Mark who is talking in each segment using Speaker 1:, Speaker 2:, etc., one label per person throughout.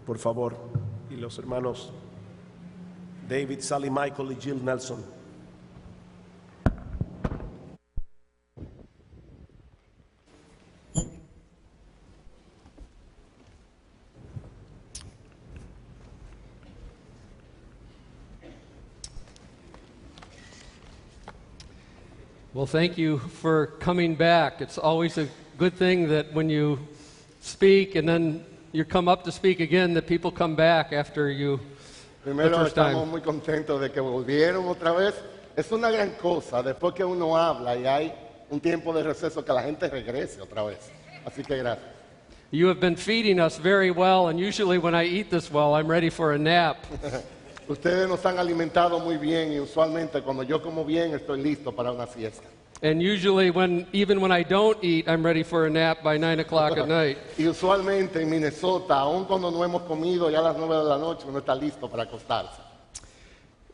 Speaker 1: por favor, y los hermanos David, Sally Michael y Jill Nelson.
Speaker 2: Well, thank you for coming back. It's always a good thing that when you speak and then you come up to speak again, that people come back after you.
Speaker 3: Primero estamos muy contentos de que volvieron otra vez. Es una gran cosa después que uno habla y hay un tiempo de receso que la gente regrese otra vez. Así que gracias.
Speaker 2: You have been feeding us very well, and usually when I eat this well, I'm ready for a nap.
Speaker 3: Ustedes nos han alimentado muy bien y usualmente cuando yo como bien estoy listo para una siesta.
Speaker 2: And usually even when I don't eat, I'm ready for a nap by 9 o'clock at night.
Speaker 3: Y usualmente en Minnesota, aun cuando no hemos comido ya a las 9 de la noche, uno está listo para acostarse.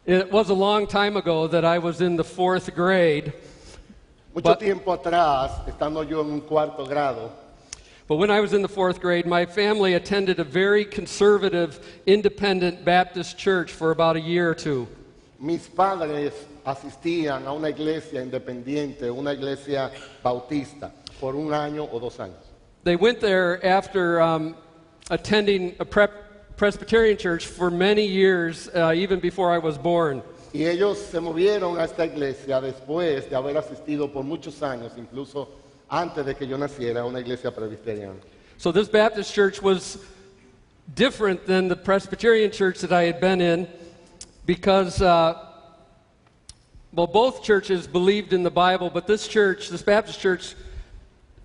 Speaker 2: It was a long time ago that I was in the 4th grade.
Speaker 3: Mucho tiempo atrás, estando yo en un cuarto grado,
Speaker 2: But when I was in the 4th grade, my family attended a very conservative, independent Baptist church for about a year or two.
Speaker 3: mis padres asistían a una iglesia independiente, una iglesia bautista, por un año o 2 años.
Speaker 2: They went there after attending a Presbyterian church for many years, even before I was born.
Speaker 3: Y ellos se movieron a esta iglesia después de haber asistido por muchos años, incluso antes de que yo naciera, a una iglesia presbiteriana.
Speaker 2: So this Baptist church was different than the Presbyterian church that I had been in because, both churches believed in the Bible, but this Baptist church,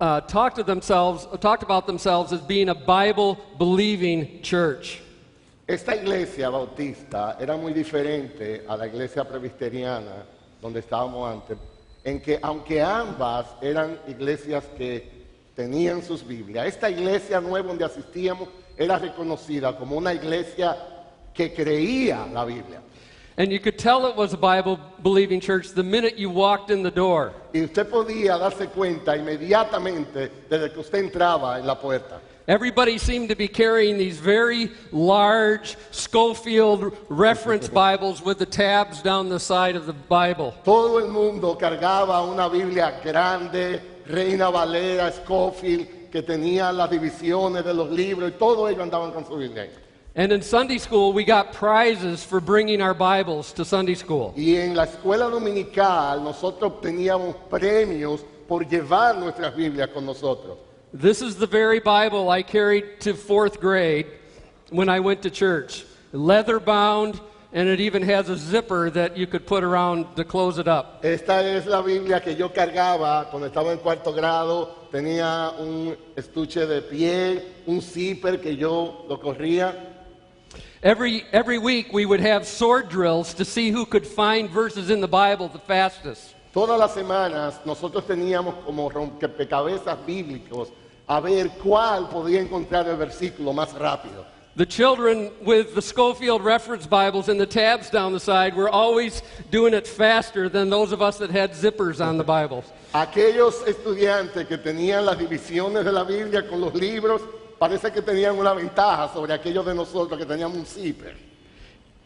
Speaker 2: talked about themselves as being a Bible-believing church.
Speaker 3: Esta iglesia bautista era muy diferente a la iglesia presbiteriana donde estábamos antes, en que aunque ambas eran iglesias que tenían sus Biblias, esta iglesia nueva donde asistíamos era reconocida como una iglesia que creía la Biblia.
Speaker 2: And you could tell it was a Bible-believing church the minute you walked in the door.
Speaker 3: Y usted podía darse cuenta inmediatamente desde que usted entraba en la puerta.
Speaker 2: Everybody seemed to be carrying these very large Schofield reference Bibles with the tabs down the side of the Bible.
Speaker 3: Todo el mundo cargaba una Biblia grande, Reina Valera, Schofield, que tenía las divisiones de los libros, y todos ellos andaban con su Biblia.
Speaker 2: And in Sunday school, we got prizes for bringing our Bibles to Sunday school.
Speaker 3: Y en la escuela dominical nosotros obteníamos premios por llevar nuestras Biblias con nosotros.
Speaker 2: This is the very Bible I carried to 4th grade when I went to church. Leather bound, and it even has a zipper that you could put around to close it up.
Speaker 3: Esta es la Biblia que yo cargaba cuando estaba en 4º grado. Tenía un estuche de piel, un zipper que yo lo corría.
Speaker 2: Every week we would have sword drills to see who could find verses in the Bible the fastest.
Speaker 3: Todas las semanas nosotros teníamos como rompecabezas bíblicos a ver cuál podía encontrar el versículo más rápido.
Speaker 2: The children with the Schofield reference Bibles and the tabs down the side were always doing it faster than those of us that had zippers on the Bibles.
Speaker 3: Aquellos estudiantes que tenían las divisiones de la Biblia con los libros, parece que tenían una ventaja sobre aquellos de nosotros que teníamos un zipper.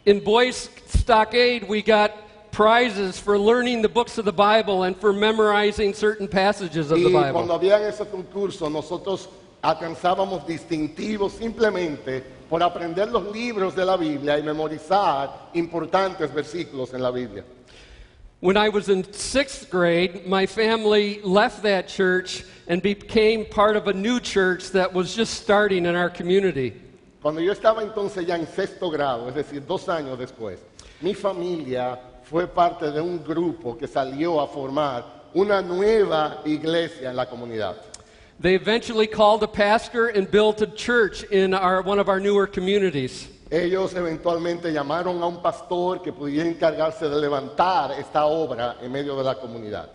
Speaker 2: In Boys Stockade, we got prizes for learning the books of the Bible and for memorizing certain passages of the
Speaker 3: Y cuando
Speaker 2: Bible.
Speaker 3: habían esos concursos, nosotros alcanzábamos distintivos simplemente por aprender los libros de la Biblia y memorizar importantes versículos en la Biblia.
Speaker 2: When I was in 6th grade, my family left that church and became part of a new church that was just starting in our community.
Speaker 3: Cuando yo estaba entonces ya en 6º grado, es decir, 2 años después, mi familia fue parte de un grupo que salió a formar una nueva iglesia en la comunidad.
Speaker 2: They eventually called a pastor and built a church in one of our newer communities.
Speaker 3: Ellos eventualmente llamaron a un pastor que pudiera encargarse de levantar esta obra en medio de la comunidad.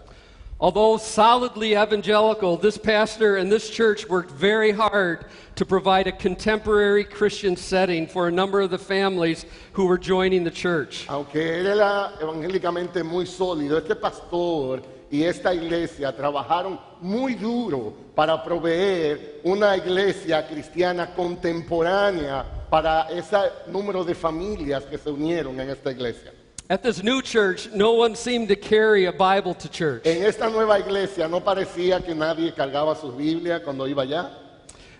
Speaker 2: Although solidly evangelical, this pastor and this church worked very hard to provide a contemporary Christian setting for a number of the families who were joining the church.
Speaker 3: Aunque él era evangélicamente muy sólido, este pastor y esta iglesia trabajaron muy duro para proveer una iglesia cristiana contemporánea para ese número de familias que se unieron en esta iglesia.
Speaker 2: At this new church, no one seemed to carry a Bible to church.
Speaker 3: En esta nueva iglesia no parecía que nadie cargaba sus Biblias cuando iba allá.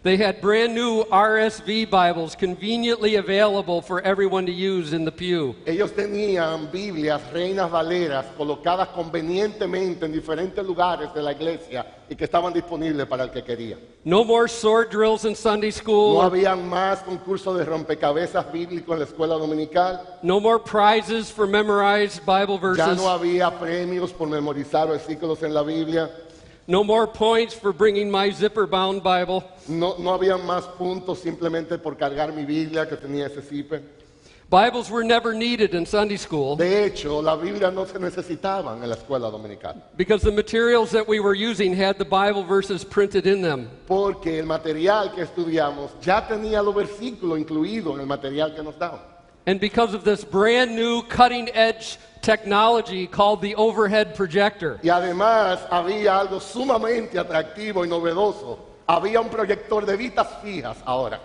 Speaker 2: They had brand new RSV Bibles conveniently available for everyone to use in the pew.
Speaker 3: Ellos tenían Biblias Reinas Valeras colocadas convenientemente en diferentes lugares de la iglesia y que estaban disponibles para el que quería.
Speaker 2: No more sword drills in Sunday
Speaker 3: No
Speaker 2: school.
Speaker 3: habían más concursos de rompecabezas bíblicos en la escuela dominical.
Speaker 2: No more prizes for memorized Bible
Speaker 3: Ya
Speaker 2: verses.
Speaker 3: no había premios por memorizar versículos en la Biblia.
Speaker 2: No more points for bringing my zipper-bound Bible.
Speaker 3: No había más puntos simplemente por cargar mi Biblia que tenía ese zipper.
Speaker 2: Bibles were never needed in Sunday school
Speaker 3: De hecho, la Biblia no se necesitaban en la escuela dominical.
Speaker 2: because the materials that we were using had the Bible verses printed in them.
Speaker 3: Porque el material que estudiamos ya tenía los versículos incluidos en el material que nos daban.
Speaker 2: And because of this brand new cutting-edge technology called the overhead projector,
Speaker 3: Y además había algo sumamente atractivo y novedoso. Había un proyector de vistas fijas ahora.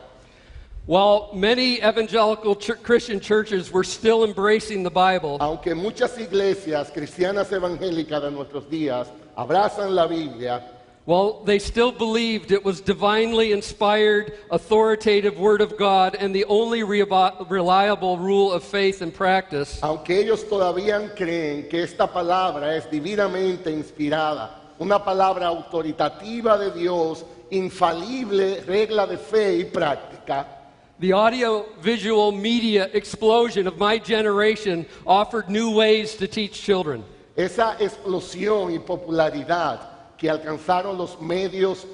Speaker 2: while many evangelical Christian churches were still embracing the Bible,
Speaker 3: Aunque muchas iglesias cristianas evangélicas de nuestros días abrazan la Biblia,
Speaker 2: well, they still believed it was divinely inspired, authoritative Word of God and the only reliable rule of faith and practice.
Speaker 3: aunque ellos todavía creen que esta palabra es divinamente inspirada, una palabra autoritativa de Dios, infalible regla de fe y práctica,
Speaker 2: The audio-visual media explosion of my generation offered new ways to teach children.
Speaker 3: esa explosión y popularidad que alcanzaron los medios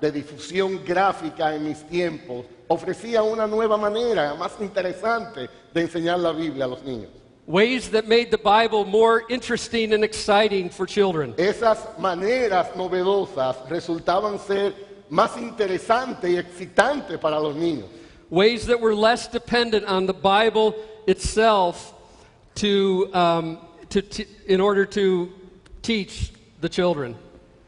Speaker 3: de difusión gráfica en mis tiempos ofrecía una nueva manera más interesante de enseñar la Biblia a los niños.
Speaker 2: Ways that made the Bible more interesting and exciting for children.
Speaker 3: Esas maneras novedosas resultaban ser más interesantes y excitantes para los niños.
Speaker 2: Ways that were less dependent on the Bible itself in order to teach the children.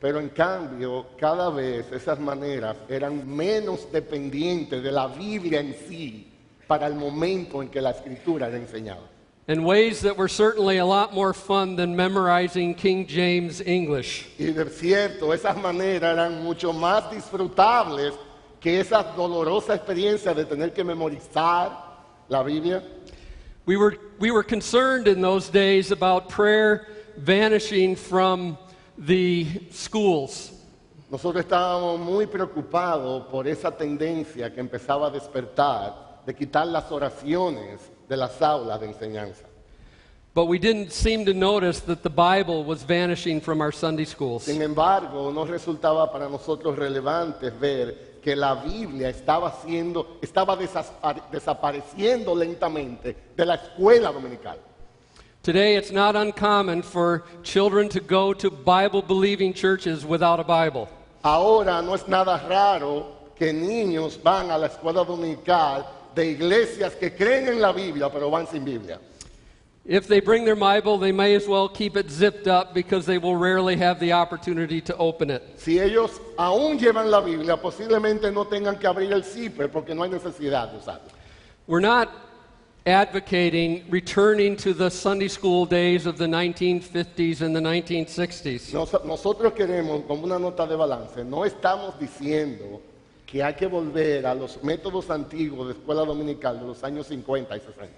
Speaker 3: Pero en cambio, cada vez esas maneras eran menos dependientes de la Biblia en sí para el momento en que la escritura era enseñada.
Speaker 2: And ways that were certainly a lot more fun than memorizing King James English.
Speaker 3: Y de cierto, esas maneras eran mucho más disfrutables que esa dolorosa experiencia de tener que memorizar la Biblia.
Speaker 2: We were concerned in those days about prayer vanishing from the schools.
Speaker 3: Nosotros estábamos muy preocupados por esa tendencia que empezaba a despertar de quitar las oraciones de las aulas de enseñanza.
Speaker 2: But we didn't seem to notice that the Bible was vanishing from our Sunday schools.
Speaker 3: Sin embargo, no resultaba para nosotros relevante ver que la Biblia estaba desapareciendo lentamente de la escuela dominical.
Speaker 2: Today, it's not uncommon for children to go to Bible-believing churches without a Bible.
Speaker 3: Ahora no es nada raro que niños van a la escuela dominical de iglesias que creen en la Biblia, pero van sin Biblia.
Speaker 2: If they bring their Bible, they may as well keep it zipped up because they will rarely have the opportunity to open it.
Speaker 3: Si ellos aún llevan la Biblia, posiblemente no tengan que abrir el zipper porque no hay necesidad de usarlo.
Speaker 2: We're not advocating returning to the Sunday school days of the 1950s and the 1960s.
Speaker 3: Nosotros queremos, como una nota de balance, no estamos diciendo que hay que volver a los métodos antiguos de escuela dominical de los años 50 y 60.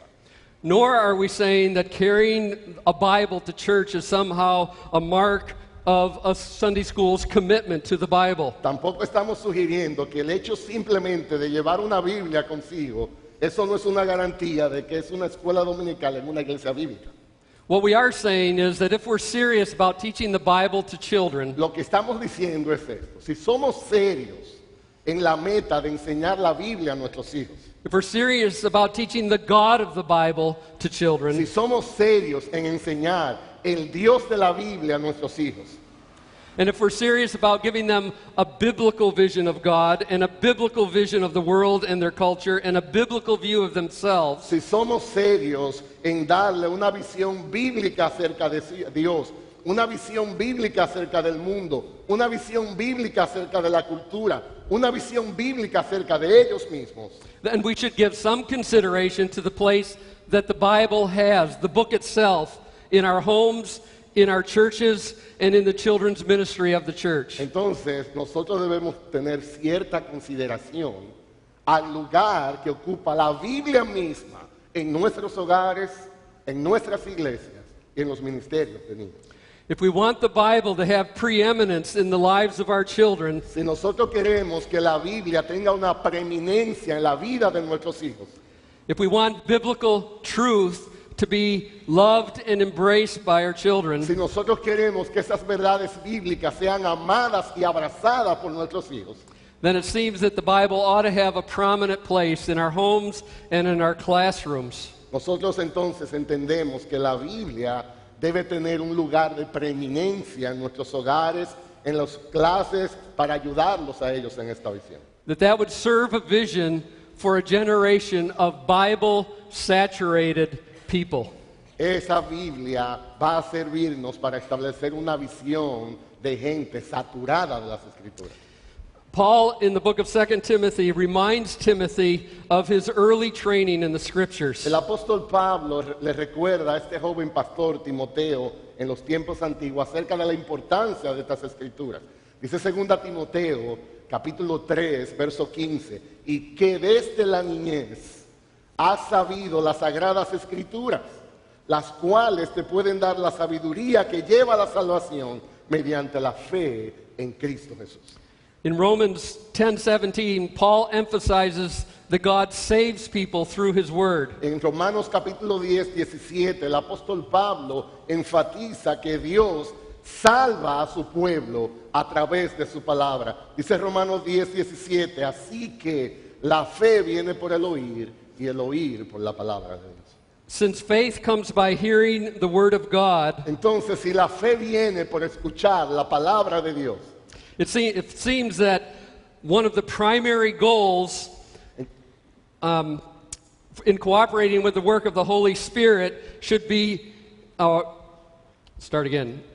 Speaker 2: Nor are we saying that carrying a Bible to church is somehow a mark of a Sunday school's commitment to the Bible.
Speaker 3: Tampoco estamos sugiriendo que el hecho simplemente de llevar una Biblia consigo, eso no es una garantía de que es una escuela dominical en una iglesia bíblica.
Speaker 2: What we are saying is that if we're serious about teaching the Bible to children,
Speaker 3: Lo que estamos diciendo es esto: si somos serios en la meta de enseñar la Biblia a nuestros hijos,
Speaker 2: if we're serious about teaching the God of the Bible to
Speaker 3: si
Speaker 2: children,
Speaker 3: somos serios en enseñar el Dios de la Biblia a nuestros hijos,
Speaker 2: and if we're serious about giving them a biblical vision of God and a biblical vision of the world and their culture and a biblical view of themselves,
Speaker 3: si somos serios en darle una visión bíblica acerca de Dios, una visión bíblica acerca del mundo, una visión bíblica acerca de la cultura, una visión bíblica acerca de ellos mismos.
Speaker 2: Then we should give some consideration to the place that the Bible has, the book itself, in our homes, in our churches, and in the children's ministry of the church.
Speaker 3: Entonces, nosotros debemos tener cierta consideración al lugar que ocupa la Biblia misma en nuestros hogares, en nuestras iglesias y en los ministerios de niños.
Speaker 2: If we want the Bible to have preeminence in the lives of our children,
Speaker 3: Si nosotros queremos que la Biblia tenga una preeminencia en la vida de nuestros hijos,
Speaker 2: if we want biblical truth to be loved and embraced by our children,
Speaker 3: si nosotros queremos que esas verdades bíblicas sean amadas y abrazadas por nuestros hijos,
Speaker 2: then it seems that the Bible ought to have a prominent place in our homes and in our classrooms.
Speaker 3: nosotros entonces entendemos que la Biblia debe tener un lugar de preeminencia en nuestros hogares, en las clases, para ayudarlos a ellos en esta visión.
Speaker 2: That would serve a vision for a generation of Bible-saturated people.
Speaker 3: Esa Biblia va a servirnos para establecer una visión de gente saturada de las Escrituras.
Speaker 2: Paul, in the book of 2 Timothy, reminds Timothy of his early training in the Scriptures.
Speaker 3: El apóstol Pablo le recuerda a este joven pastor Timoteo en los tiempos antiguos acerca de la importancia de estas Escrituras. Dice 2 Timoteo, capítulo 3, verso 15, y que desde la niñez has sabido las sagradas Escrituras, las cuales te pueden dar la sabiduría que lleva a la salvación mediante la fe en Cristo Jesús.
Speaker 2: In Romans 10:17, Paul emphasizes that God saves people through his word.
Speaker 3: En Romanos capítulo 10, 17, el apóstol Pablo enfatiza que Dios salva a su pueblo a través de su palabra. Dice Romanos 10, 17, así que la fe viene por el oír y el oír por la palabra de Dios.
Speaker 2: Since faith comes by hearing the word of God,
Speaker 3: Entonces, si la fe viene por escuchar la palabra de Dios,
Speaker 2: it seems that one of the primary goals in cooperating with the work of the Holy Spirit should be,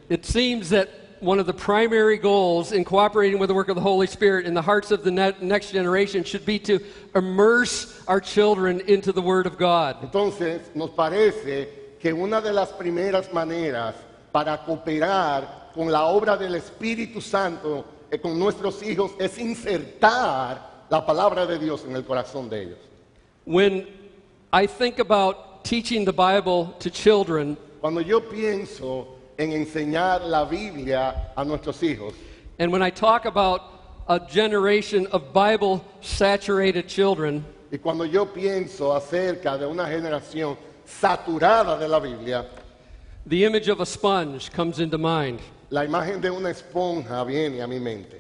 Speaker 2: It seems that one of the primary goals in cooperating with the work of the Holy Spirit in the hearts of the next generation should be to immerse our children into the Word of God.
Speaker 3: entonces nos parece que una de las primeras maneras para cooperar con la obra del Espíritu Santo con nuestros hijos es insertar la palabra de Dios en el corazón de ellos.
Speaker 2: When I think about teaching the Bible to children,
Speaker 3: Cuando yo pienso en enseñar la Biblia a nuestros hijos,
Speaker 2: and when I talk about a generation of Bible-saturated children,
Speaker 3: y cuando yo pienso acerca de una generación saturada de la Biblia,
Speaker 2: the image of a sponge comes into mind.
Speaker 3: la imagen de una esponja viene a mi mente.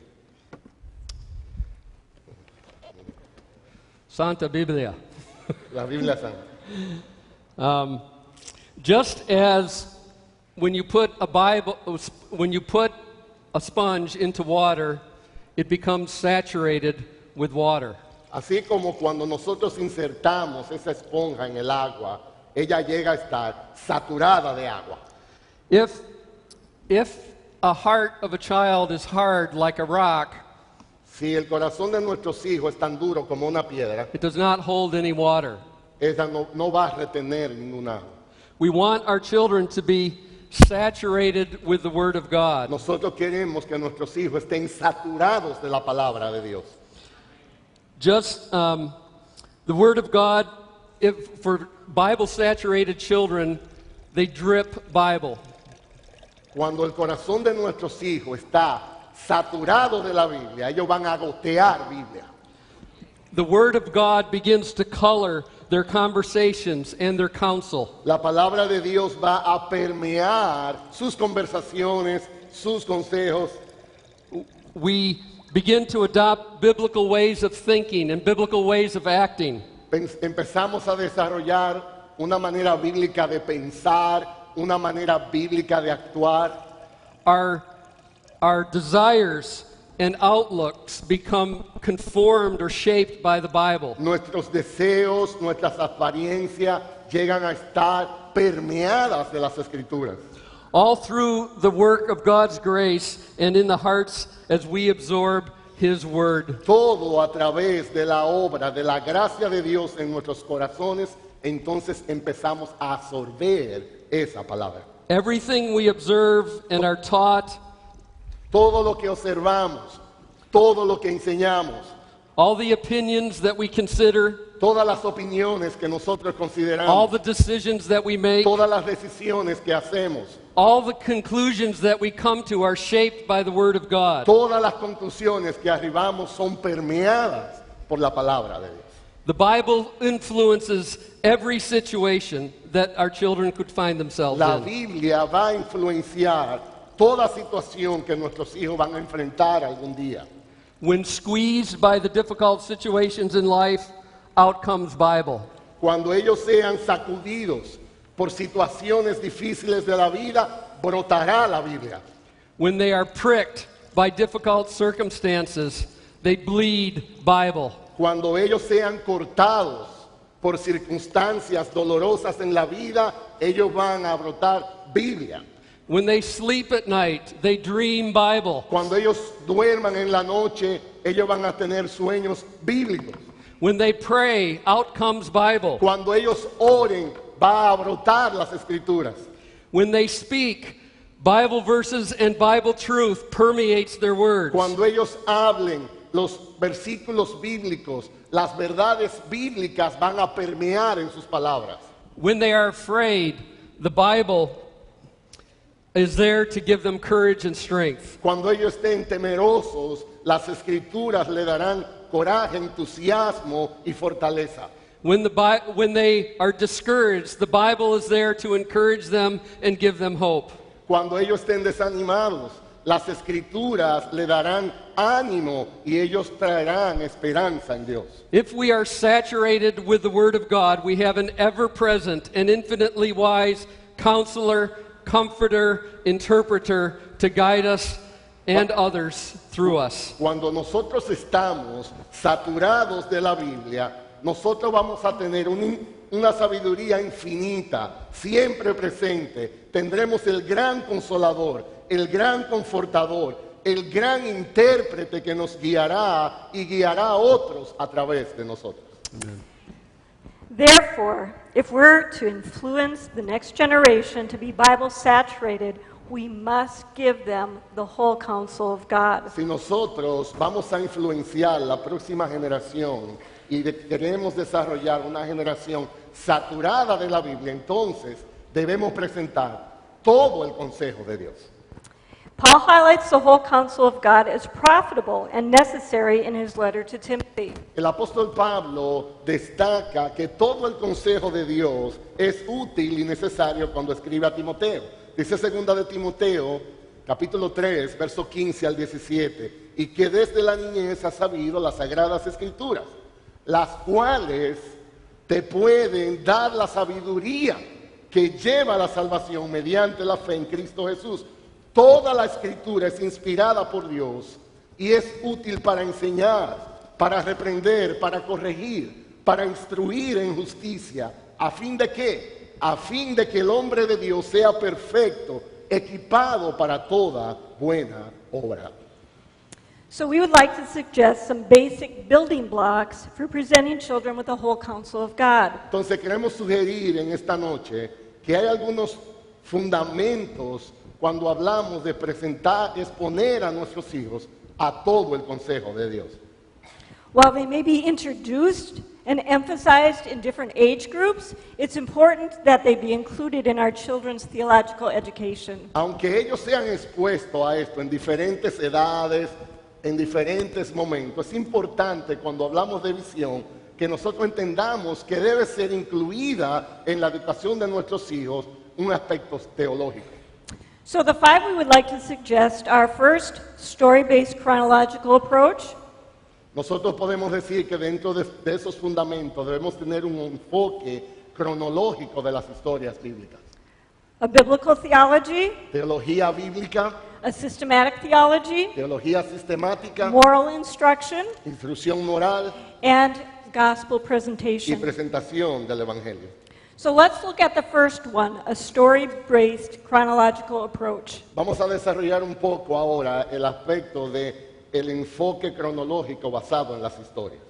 Speaker 2: Santa Biblia.
Speaker 3: La Biblia Santa.
Speaker 2: Just as when you put a sponge into water, it becomes saturated with water.
Speaker 3: Así como cuando nosotros insertamos esa esponja en el agua, ella llega a estar saturada de agua.
Speaker 2: If a heart of a child is hard like a rock,
Speaker 3: Si el corazón de nuestros hijos es tan duro como una piedra,
Speaker 2: it does not hold any water.
Speaker 3: ella no va a retener ningún agua.
Speaker 2: We want our children to be saturated with the Word of God.
Speaker 3: Nosotros queremos que nuestros hijos estén saturados de la palabra de Dios.
Speaker 2: Just the Word of God, for Bible-saturated children, they drip Bible.
Speaker 3: Cuando el corazón de nuestros hijos está saturado de la Biblia, ellos van a gotear Biblia.
Speaker 2: The Word of God begins to color their conversations and their counsel.
Speaker 3: La palabra de Dios va a permear sus conversaciones, sus consejos.
Speaker 2: We begin to adopt biblical ways of thinking and biblical ways of acting.
Speaker 3: Empezamos a desarrollar una manera bíblica de pensar, una manera bíblica de actuar.
Speaker 2: Our desires and outlooks become conformed or shaped by the Bible.
Speaker 3: Nuestros deseos, nuestras apariencias llegan a estar permeadas de las Escrituras.
Speaker 2: all through the work of God's grace and in the hearts as we absorb His Word.
Speaker 3: Todo a través de la obra, de la gracia de Dios en nuestros corazones, entonces empezamos a absorber esa palabra.
Speaker 2: Everything we observe and are taught,
Speaker 3: Todo lo que observamos, todo lo que enseñamos,
Speaker 2: all the opinions that we consider,
Speaker 3: todas las opiniones que nosotros
Speaker 2: all
Speaker 3: consideramos,
Speaker 2: the decisions that we make,
Speaker 3: todas las decisiones que hacemos,
Speaker 2: all the conclusions that we come to are shaped by the Word of God.
Speaker 3: todas las conclusiones que arribamos son permeadas por la palabra de Dios.
Speaker 2: The Bible influences every situation that our children could find themselves
Speaker 3: La
Speaker 2: in.
Speaker 3: Biblia va a influenciar toda situación que nuestros hijos van a enfrentar algún día.
Speaker 2: When squeezed by the difficult situations in life, out comes Bible.
Speaker 3: Cuando ellos sean sacudidos por situaciones difíciles de la vida, brotará la Biblia.
Speaker 2: When they are pricked by difficult circumstances, they bleed Bible.
Speaker 3: Cuando ellos sean cortados por circunstancias dolorosas en la vida, ellos van a brotar Biblia.
Speaker 2: When they sleep at night, they dream Bible.
Speaker 3: Cuando ellos duerman en la noche, ellos van a tener sueños bíblicos.
Speaker 2: When they pray, out comes Bible.
Speaker 3: Cuando ellos oren, va a brotar las escrituras.
Speaker 2: When they speak, Bible verses and Bible truth permeates their words.
Speaker 3: Cuando ellos hablen, los versículos bíblicos, las verdades bíblicas van a permear en sus palabras.
Speaker 2: When they are afraid, the Bible is there to give them courage and strength.
Speaker 3: Cuando ellos estén temerosos, las escrituras le darán coraje, entusiasmo y fortaleza.
Speaker 2: When they are discouraged, the Bible is there to encourage them and give them hope.
Speaker 3: Cuando ellos estén desanimados, las escrituras le darán ánimo y ellos traerán esperanza en Dios.
Speaker 2: If we are saturated with the Word of God, we have an ever-present and infinitely wise counselor, comforter, interpreter to guide us and others through us.
Speaker 3: Cuando nosotros estamos saturados de la Biblia, nosotros vamos a tener una sabiduría infinita, siempre presente. Tendremos el gran consolador, el gran confortador, el gran intérprete que nos guiará y guiará a otros a través de nosotros.
Speaker 4: Therefore, if we're to influence the next generation to be Bible saturated, we must give them the whole counsel of God.
Speaker 3: Si nosotros vamos a influenciar la próxima generación y queremos desarrollar una generación saturada de la Biblia, entonces debemos presentar todo el consejo de Dios.
Speaker 4: Paul highlights the whole counsel of God as profitable and necessary in his letter to Timothy.
Speaker 3: El apóstol Pablo destaca que todo el consejo de Dios es útil y necesario cuando escribe a Timoteo. Dice 2 de Timoteo, capítulo 3, verso 15 al 17, y que desde la niñez has sabido las sagradas escrituras, las cuales te pueden dar la sabiduría que lleva a la salvación mediante la fe en Cristo Jesús. Toda la escritura es inspirada por Dios y es útil para enseñar, para reprender, para corregir, para instruir en justicia, ¿a fin de qué? A fin de que el hombre de Dios sea perfecto, equipado para toda buena obra.
Speaker 4: So we would like to suggest some basic building blocks for presenting children with the whole counsel of God.
Speaker 3: Entonces queremos sugerir en esta noche que hay algunos fundamentos cuando hablamos de presentar, exponer a nuestros hijos a todo el consejo de Dios.
Speaker 4: While they may be introduced and emphasized in different age groups, it's important that they be included in our children's theological education.
Speaker 3: Aunque ellos sean expuestos a esto en diferentes edades, en diferentes momentos, es importante cuando hablamos de visión que nosotros entendamos que debe ser incluida en la educación de nuestros hijos un aspecto teológico.
Speaker 4: So the five we would like to suggest are first, story-based chronological approach.
Speaker 3: Nosotros podemos decir que dentro de esos fundamentos debemos tener un enfoque cronológico de las historias bíblicas.
Speaker 4: A biblical theology,
Speaker 3: Teología bíblica,
Speaker 4: a systematic theology,
Speaker 3: teología sistemática,
Speaker 4: moral instruction,
Speaker 3: instrucción moral
Speaker 4: and gospel
Speaker 3: y
Speaker 4: presentation.
Speaker 3: presentación del Evangelio.
Speaker 4: So let's look at the first one, a story-based chronological approach.
Speaker 3: Vamos a desarrollar un poco ahora el aspecto de el enfoque cronológico basado en las historias.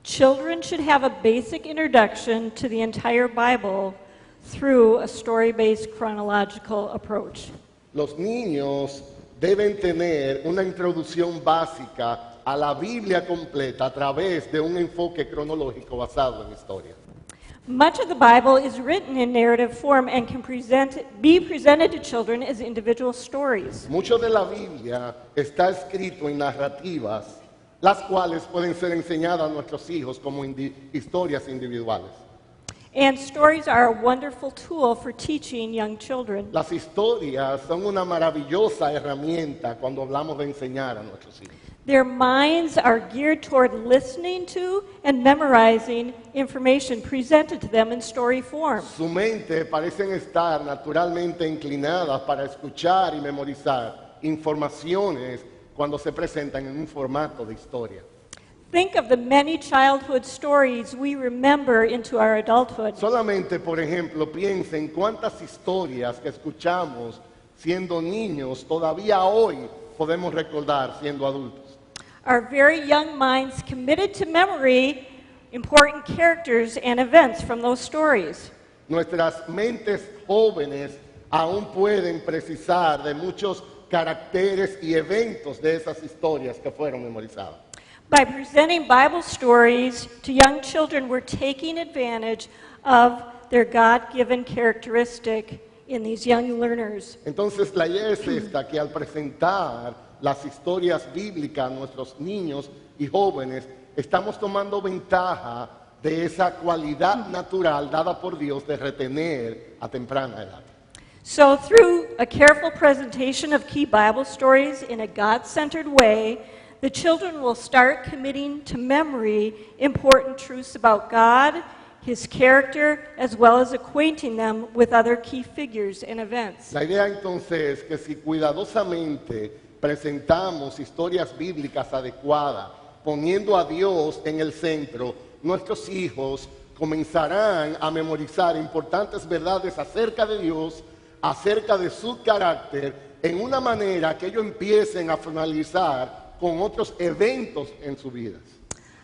Speaker 4: Children should have a basic introduction to the entire Bible through a story-based chronological approach.
Speaker 3: Los niños deben tener una introducción básica a la Biblia completa a través de un enfoque cronológico basado en historias.
Speaker 4: Much of the Bible is written in narrative form and can be presented to children as individual stories.
Speaker 3: Mucho de la Biblia está escrito en narrativas, las cuales pueden ser enseñadas a nuestros hijos como historias individuales.
Speaker 4: And stories are a wonderful tool for teaching young children.
Speaker 3: Las historias son una maravillosa herramienta cuando hablamos de enseñar a nuestros hijos.
Speaker 4: Their minds are geared toward listening to and memorizing information presented to them in story form.
Speaker 3: Su mente parecen estar naturalmente inclinadas para escuchar y memorizar informaciones cuando se presentan en un formato de historia.
Speaker 4: Think of the many childhood stories we remember into our adulthood.
Speaker 3: Solamente, por ejemplo, piensen cuántas historias que escuchamos siendo niños todavía hoy podemos recordar siendo adultos.
Speaker 4: Our very young minds committed to memory important characters and events from those stories.
Speaker 3: Nuestras mentes jóvenes aún pueden precisar de muchos caracteres y eventos de esas historias que fueron memorizadas.
Speaker 4: By presenting Bible stories to young children, we're taking advantage of their God-given characteristic in these young learners.
Speaker 3: Entonces la idea es esta, que al presentar las historias bíblicas a nuestros niños y jóvenes, estamos tomando ventaja de esa cualidad natural dada por Dios de retener a temprana edad.
Speaker 4: So through a careful presentation of key Bible stories in a God-centered way, the children will start committing to memory important truths about God, His character, as well as acquainting them with other key figures and events.
Speaker 3: La idea entonces es que si cuidadosamente presentamos historias bíblicas adecuadas, poniendo a Dios en el centro, nuestros hijos comenzarán a memorizar importantes verdades acerca de Dios, acerca de su carácter, en una manera que ellos empiecen a finalizar con otros eventos en sus vidas.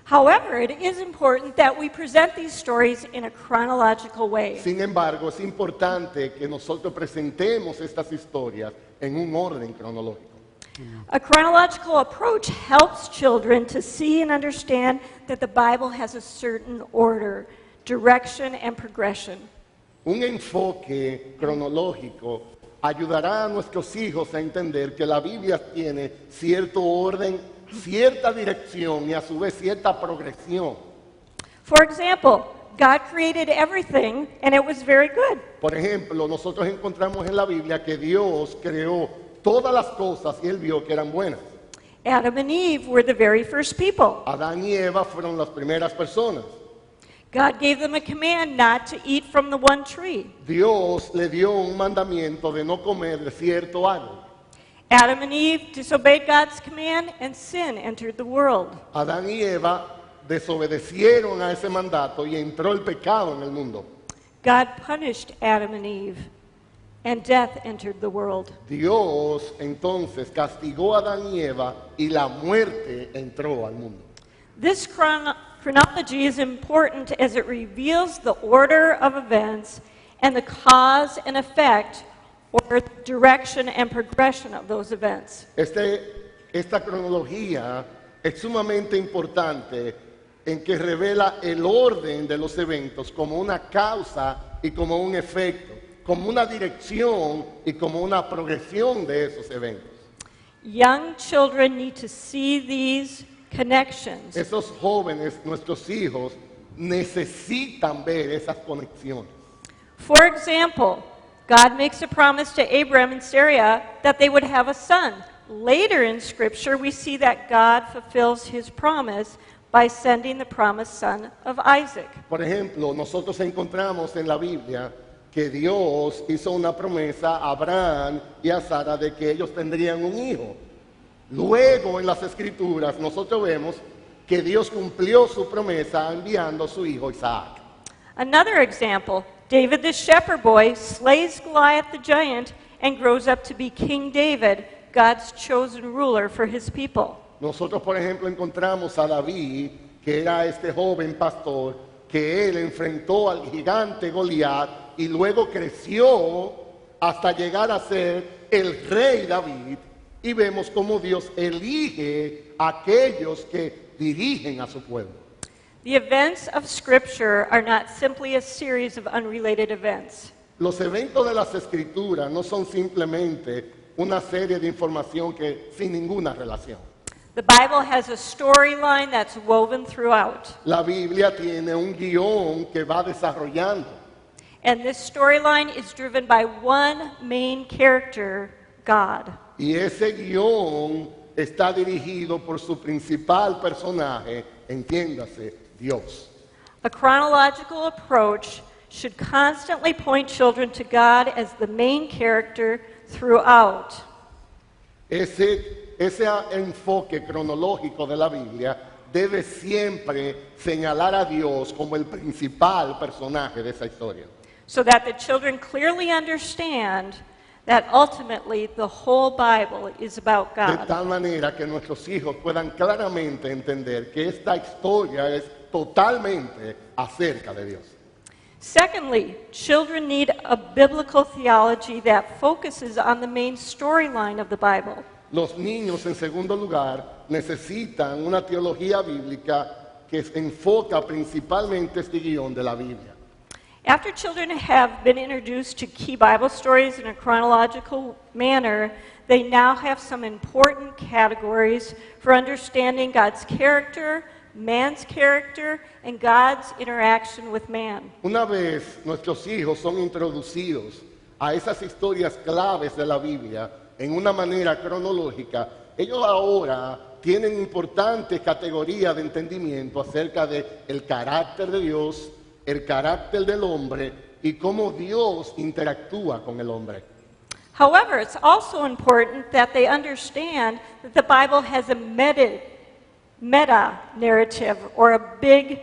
Speaker 4: However, it is important that we present these stories in a chronological way.
Speaker 3: Sin embargo, es importante que nosotros presentemos estas historias en un orden cronológico.
Speaker 4: A chronological approach helps children to see and understand that the Bible has a certain order, direction, and progression.
Speaker 3: Un enfoque cronológico ayudará a nuestros hijos a entender que la Biblia tiene cierto orden, cierta dirección y a su vez cierta progresión.
Speaker 4: For example, God created everything and it was very good.
Speaker 3: Por ejemplo, nosotros encontramos en la Biblia que Dios creó todas las cosas y Él vio que eran buenas.
Speaker 4: Adam and Eve were the very first people.
Speaker 3: Adán y Eva fueron las primeras personas.
Speaker 4: God gave them a command not to eat from the one tree.
Speaker 3: Dios le dio un mandamiento de no comer de cierto árbol.
Speaker 4: Adam and Eve disobeyed God's command and sin entered the world.
Speaker 3: Adán y Eva desobedecieron a ese mandato y entró el pecado en el mundo.
Speaker 4: God punished Adam and Eve and death entered the world.
Speaker 3: Dios entonces castigó a Adán y Eva y la muerte entró al mundo.
Speaker 4: This chronology is important as it reveals the order of events and the cause and effect or direction and progression of those events.
Speaker 3: Esta cronología es sumamente importante en que revela el orden de los eventos como una causa y como un efecto, como una dirección y como una progresión de esos eventos.
Speaker 4: Young children need to see these connections.
Speaker 3: Esos jóvenes, nuestros hijos, necesitan ver esas conexiones.
Speaker 4: For example, God makes a promise to Abraham and Sarah that they would have a son. Later in Scripture, we see that God fulfills His promise by sending the promised son of Isaac.
Speaker 3: Por ejemplo, nosotros encontramos en la Biblia que Dios hizo una promesa a Abraham y a Sara de que ellos tendrían un hijo. Luego en las Escrituras nosotros vemos que Dios cumplió su promesa enviando a su hijo Isaac.
Speaker 4: Another example, David the shepherd boy slays Goliath the giant and grows up to be King David, God's chosen ruler for his people.
Speaker 3: Nosotros, por ejemplo, encontramos a David, que era este joven pastor, que él enfrentó al gigante Goliat y luego creció hasta llegar a ser el rey David. Y vemos cómo Dios elige a aquellos que dirigen a su pueblo.
Speaker 4: The events of Scripture are not simply a series of unrelated events.
Speaker 3: Los eventos de las Escrituras no son simplemente una serie de información que sin ninguna relación.
Speaker 4: The Bible has a storyline that's woven throughout.
Speaker 3: La Biblia tiene un guión que va desarrollando.
Speaker 4: And this storyline is driven by one main character, God.
Speaker 3: Y ese guión está dirigido por su principal personaje, entiéndase, Dios.
Speaker 4: A chronological approach should constantly point children to God as the main character throughout.
Speaker 3: Ese enfoque cronológico de la Biblia debe siempre señalar a Dios como el principal personaje de esa historia.
Speaker 4: So that the children clearly understand that ultimately the whole Bible is about
Speaker 3: De
Speaker 4: God.
Speaker 3: tal manera que nuestros hijos puedan claramente entender que esta historia es totalmente acerca de Dios.
Speaker 4: Secondly, children need a biblical theology that focuses on the main storyline of the Bible.
Speaker 3: Los niños, en segundo lugar, necesitan una teología bíblica que se enfoca principalmente este guión de la Biblia.
Speaker 4: After children have been introduced to key Bible stories in a chronological manner, they now have some important categories for understanding God's character, man's character, and God's interaction with man.
Speaker 3: Una vez nuestros hijos son introducidos a esas historias claves de la Biblia en una manera cronológica, ellos ahora tienen importantes categorías de entendimiento acerca del carácter de Dios, el carácter del hombre y cómo Dios interactúa con el hombre.
Speaker 4: However, it's also important that they understand that the Bible has a meta narrative or a big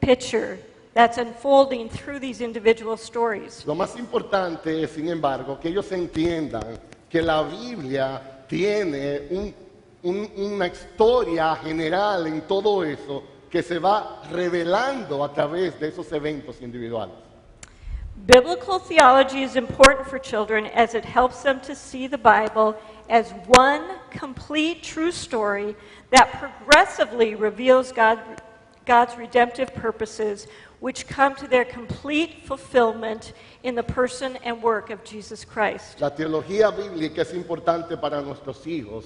Speaker 4: picture that's unfolding through these individual stories.
Speaker 3: Lo más importante es, sin embargo, que ellos entiendan que la Biblia tiene una historia general en todo eso que se va revelando a través de esos eventos individuales.
Speaker 4: Biblical theology is important for children as it helps them to see the Bible as one complete true story that progressively reveals God's redemptive purposes, which come to their complete fulfillment in the person and work of Jesus Christ.
Speaker 3: La teología bíblica es importante para nuestros hijos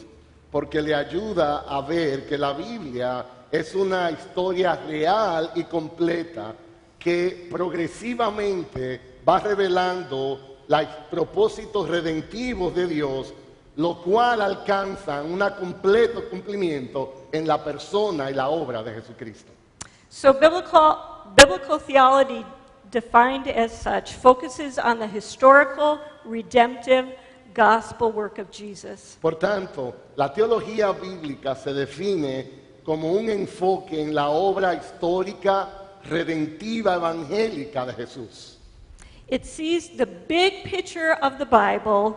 Speaker 3: porque le ayuda a ver que la Biblia es una historia real y completa que progresivamente va revelando los propósitos redentivos de Dios, lo cual alcanzan un completo cumplimiento en la persona y la obra de Jesucristo.
Speaker 4: So biblical theology, defined as such, focuses on the historical, redemptive, gospel work of Jesus.
Speaker 3: Por tanto, la teología bíblica se define como un enfoque en la obra histórica, redentiva, evangélica de Jesús.
Speaker 4: It sees the big picture of the Bible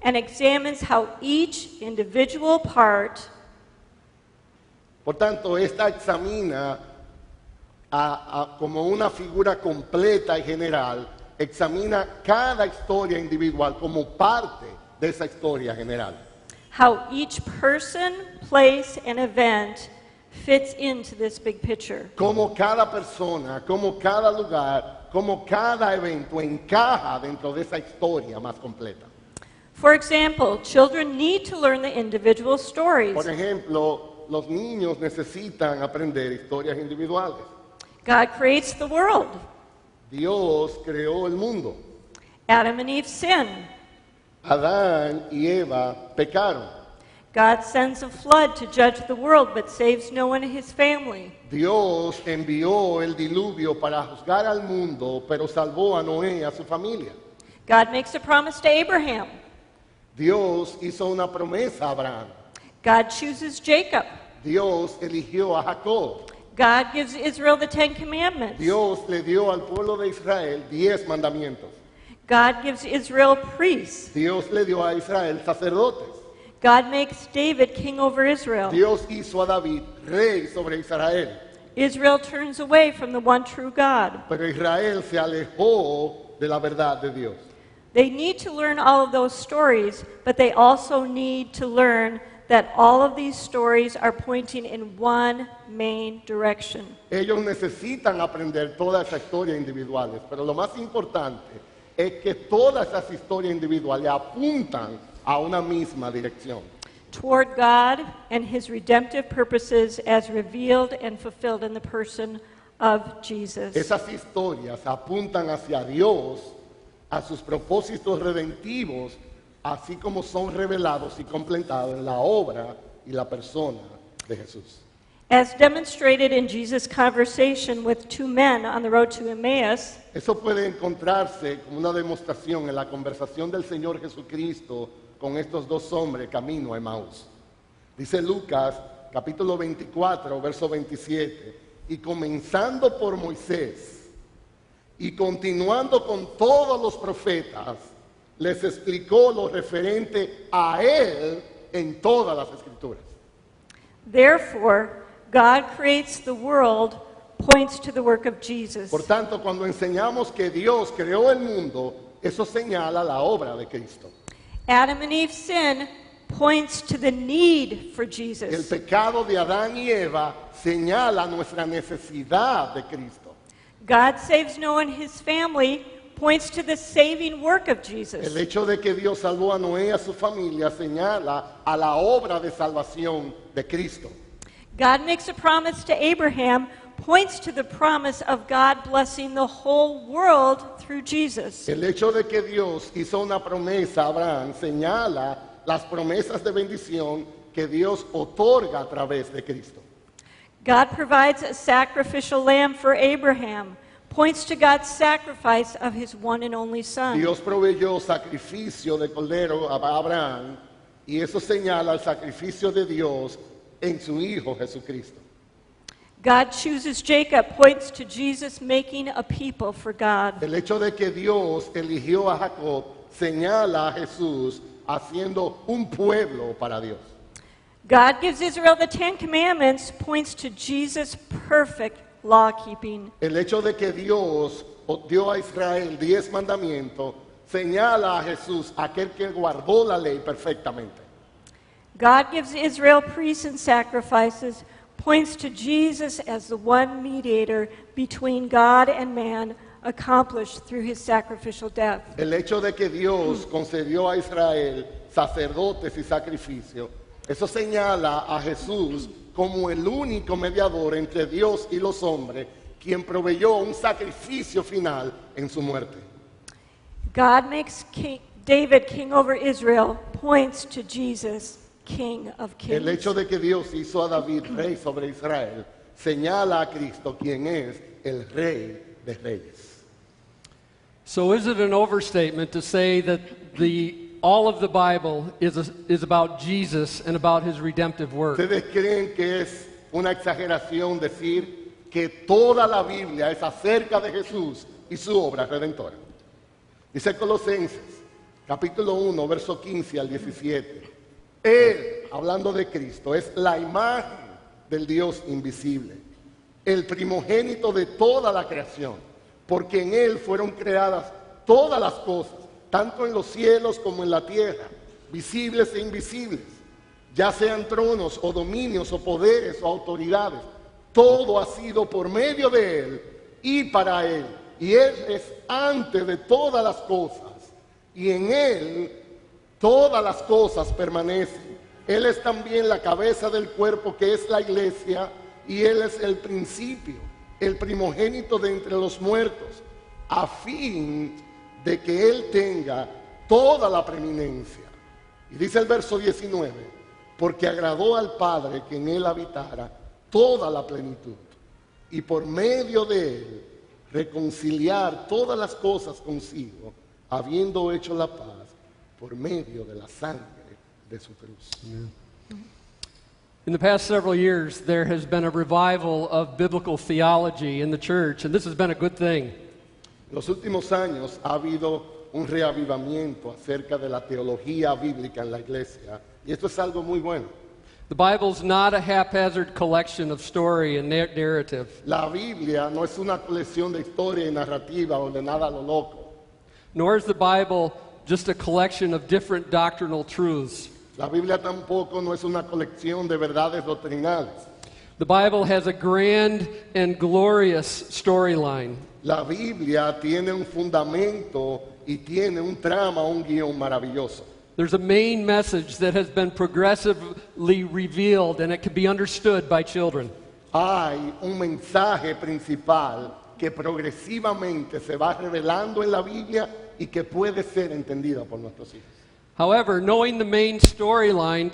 Speaker 4: and examines how each individual part
Speaker 3: Por tanto, esta examina como una figura completa y general, examina cada historia individual como parte de esa historia general.
Speaker 4: how each person, place, and event fits into this big picture.
Speaker 3: Como cada persona, como cada lugar, como cada evento encaja dentro de esa historia más completa.
Speaker 4: For example, children need to learn the individual stories.
Speaker 3: Por ejemplo, los niños necesitan aprender historias individuales.
Speaker 4: God creates the world.
Speaker 3: Dios creó el mundo.
Speaker 4: Adam and Eve sin.
Speaker 3: Adán y Eva pecaron.
Speaker 4: God sends a flood to judge the world, but saves Noah and his family.
Speaker 3: Dios envió el diluvio para juzgar al mundo, pero salvó a Noé y a su familia.
Speaker 4: God makes a promise to Abraham.
Speaker 3: Dios hizo una promesa a Abraham.
Speaker 4: God chooses Jacob.
Speaker 3: Dios eligió a Jacob.
Speaker 4: God gives Israel the Ten Commandments.
Speaker 3: Dios le dio al pueblo de Israel 10 mandamientos.
Speaker 4: God gives Israel priests.
Speaker 3: Dios le dio a Israel sacerdotes.
Speaker 4: God makes David king over Israel.
Speaker 3: Dios hizo a David rey sobre Israel.
Speaker 4: Israel turns away from the one true God.
Speaker 3: Pero Israel se alejó de la verdad de Dios.
Speaker 4: They need to learn all of those stories, but they also need to learn that all of these stories are pointing in one main direction.
Speaker 3: Ellos necesitan aprender toda esa historia individuales, pero lo más importante es que todas esas historias individuales apuntan a una misma dirección.
Speaker 4: Toward God and his redemptive purposes as revealed and fulfilled in the person of Jesus.
Speaker 3: Esas historias apuntan hacia Dios, a sus propósitos redentivos, así como son revelados y completados en la obra y la persona de Jesús.
Speaker 4: As demonstrated in Jesus' conversation with two men on the road to Emmaus,
Speaker 3: Eso puede encontrarse como una demostración en la conversación del Señor Jesucristo con estos dos hombres camino a Emaús. Dice Lucas, capítulo 24, verso 27, y comenzando por Moisés y continuando con todos los profetas, les explicó lo referente a él en todas las escrituras.
Speaker 4: therefore, God creates the world points to the work of Jesus.
Speaker 3: Por tanto, cuando enseñamos que Dios creó el mundo, eso señala la obra de Cristo.
Speaker 4: Adam and Eve's sin points to the need for
Speaker 3: El
Speaker 4: Jesus.
Speaker 3: pecado de Adán y Eva señala nuestra necesidad de Cristo.
Speaker 4: God saves Noah and his family points to the saving work of
Speaker 3: El
Speaker 4: Jesus.
Speaker 3: hecho de que Dios salvó a Noé y a su familia señala a la obra de salvación de Cristo.
Speaker 4: God makes a promise to Abraham points to the promise of God blessing the whole world through Jesus.
Speaker 3: El hecho de que Dios hizo una promesa a Abraham señala las promesas de bendición que Dios otorga a través de Cristo.
Speaker 4: God provides a sacrificial lamb for Abraham, points to God's sacrifice of his one and only son.
Speaker 3: Dios proveyó sacrificio de cordero a Abraham y eso señala el sacrificio de Dios en su Hijo Jesucristo.
Speaker 4: God chooses Jacob points to Jesus making a people for God.
Speaker 3: El hecho de que Dios eligió a Jacob señala a Jesús haciendo un pueblo para Dios.
Speaker 4: God gives Israel the Ten Commandments points to Jesus' perfect law keeping.
Speaker 3: El hecho de que Dios dio a Israel 10 mandamientos señala a Jesús, aquel que guardó la ley perfectamente.
Speaker 4: God gives Israel priests and sacrifices points to Jesus as the one mediator between God and man accomplished through his sacrificial death.
Speaker 3: El hecho de que Dios concedió a Israel sacerdotes y sacrificios, eso señala a Jesús como el único mediador entre Dios y los hombres, quien proveyó un sacrificio final en su muerte.
Speaker 4: God makes David king over Israel points to Jesus, King of
Speaker 3: El
Speaker 4: Kings.
Speaker 3: hecho de que Dios hizo a David rey sobre Israel señala a Cristo, quien es el rey de reyes.
Speaker 2: So is it an overstatement to say that all of the Bible is about Jesus and about his redemptive work?
Speaker 3: ¿Ustedes creen que es una exageración decir que toda la Biblia es acerca de Jesús y su obra redentora? Dice Colosenses, capítulo 1, verso 15 al 17. Él, hablando de Cristo, es la imagen del Dios invisible, el primogénito de toda la creación, porque en Él fueron creadas todas las cosas, tanto en los cielos como en la tierra, visibles e invisibles, ya sean tronos o dominios o poderes o autoridades. Todo ha sido por medio de Él y para Él. Y Él es antes de todas las cosas. Y en Él todas las cosas permanecen. Él es también la cabeza del cuerpo que es la iglesia. Y Él es el principio, el primogénito de entre los muertos, a fin de que Él tenga toda la preeminencia. Y dice el verso 19, porque agradó al Padre que en Él habitara toda la plenitud, y por medio de Él reconciliar todas las cosas consigo, habiendo hecho la paz por medio de la sangre de su cruz.
Speaker 2: In the past several years, there has been a revival of biblical theology in the church, and this has been a good thing.
Speaker 3: En los últimos años ha habido un reavivamiento acerca de la teología bíblica en la iglesia, y esto es algo muy bueno.
Speaker 2: The Bible's not a haphazard collection of story and narrative.
Speaker 3: La Biblia no es una colección de historia y narrativa ordenada a lo loco.
Speaker 2: Nor is the Bible just a collection of different doctrinal truths.
Speaker 3: La Biblia tampoco no es una colección de verdades doctrinales.
Speaker 2: The Bible has a grand and glorious storyline.
Speaker 3: La Biblia tiene un fundamento y tiene un trama, un guión maravilloso.
Speaker 2: There's a main message that has been progressively revealed and it can be understood by children.
Speaker 3: Hay un mensaje principal que progresivamente se va revelando en la Biblia y que puede ser entendida por nuestros hijos.
Speaker 2: However, knowing the main storyline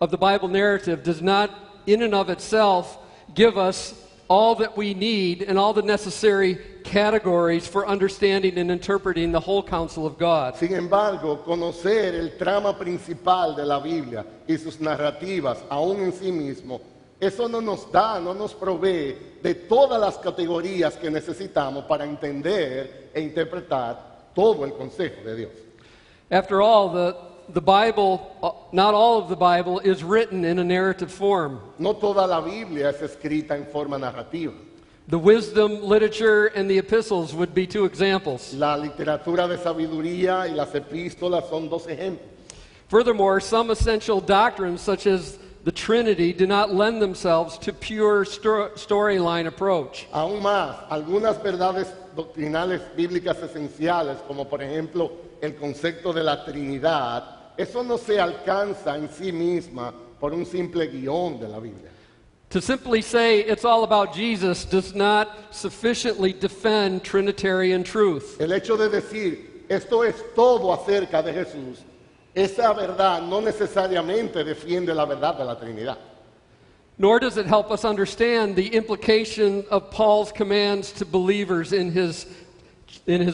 Speaker 2: of the Bible narrative does not in and of itself give us all that we need and all the necessary categories for understanding and interpreting the whole counsel of God.
Speaker 3: Sin embargo, conocer el trama principal de la Biblia y sus narrativas, aún en sí mismo, eso no nos da, no nos provee de todas las categorías que necesitamos para entender e interpretar todo el consejo de Dios.
Speaker 2: After all, the Bible, not all of the Bible is written in a narrative form.
Speaker 3: No toda la Biblia es escrita en forma narrativa.
Speaker 2: The wisdom literature and the epistles would be two examples.
Speaker 3: La literatura de sabiduría y las epístolas son dos ejemplos.
Speaker 2: Furthermore, some essential doctrines such as the Trinity do not lend themselves to pure storyline approach.
Speaker 3: Aún más, algunas verdades doctrinales bíblicas esenciales, como por ejemplo el concepto de la Trinidad, eso no se alcanza en sí misma por un simple guión de la Biblia.
Speaker 2: To simply say it's all about Jesus does not sufficiently defend Trinitarian truth.
Speaker 3: El hecho de decir esto es todo acerca de Jesús, esa verdad no necesariamente defiende la verdad de la Trinidad.
Speaker 2: Nor does it help us understand the implication of Paul's commands to believers in his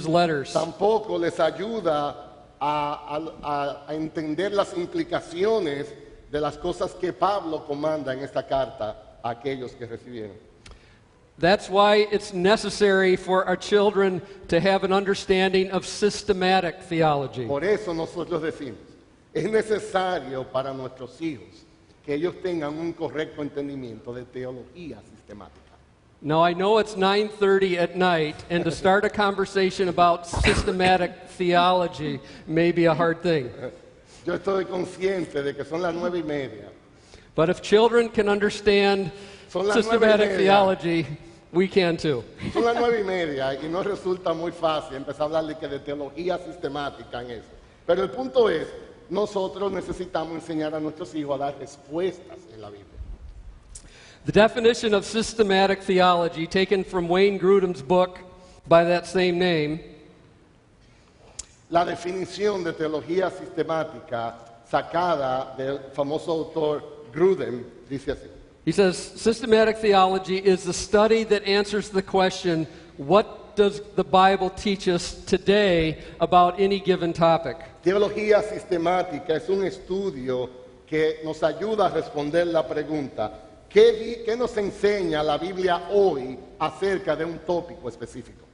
Speaker 2: letters.
Speaker 3: Tampoco les ayuda a entender las implicaciones de las cosas que Pablo comanda en esta carta a aquellos que recibieron.
Speaker 2: That's why it's necessary for our children to have an understanding of systematic theology.
Speaker 3: Por eso nosotros decimos, es necesario para nuestros hijos que ellos tengan un correcto entendimiento de teología sistemática.
Speaker 2: Now, I know it's 9:30 at night, and to start a conversation about systematic theology may be a hard thing.
Speaker 3: Yo estoy consciente de que son las 9:30.
Speaker 2: But if children can understand
Speaker 3: Son las
Speaker 2: systematic
Speaker 3: 9:30.
Speaker 2: theology, we can too.
Speaker 3: Son las 9:30 y no resulta muy fácil empezar a hablar de teología sistemática en eso. Pero el punto es, nosotros necesitamos enseñar a nuestros hijos a dar respuestas en la Biblia.
Speaker 2: The definition of systematic theology, taken from Wayne Grudem's book by that same name,
Speaker 3: La definición de teología sistemática sacada del famoso autor Grudem dice así.
Speaker 2: he says, systematic theology is the study that answers the question, what does the Bible teach us today about any given topic?
Speaker 3: Teología sistemática es un estudio que nos ayuda a responder la pregunta, ¿qué nos enseña la Biblia hoy acerca de un tópico específico?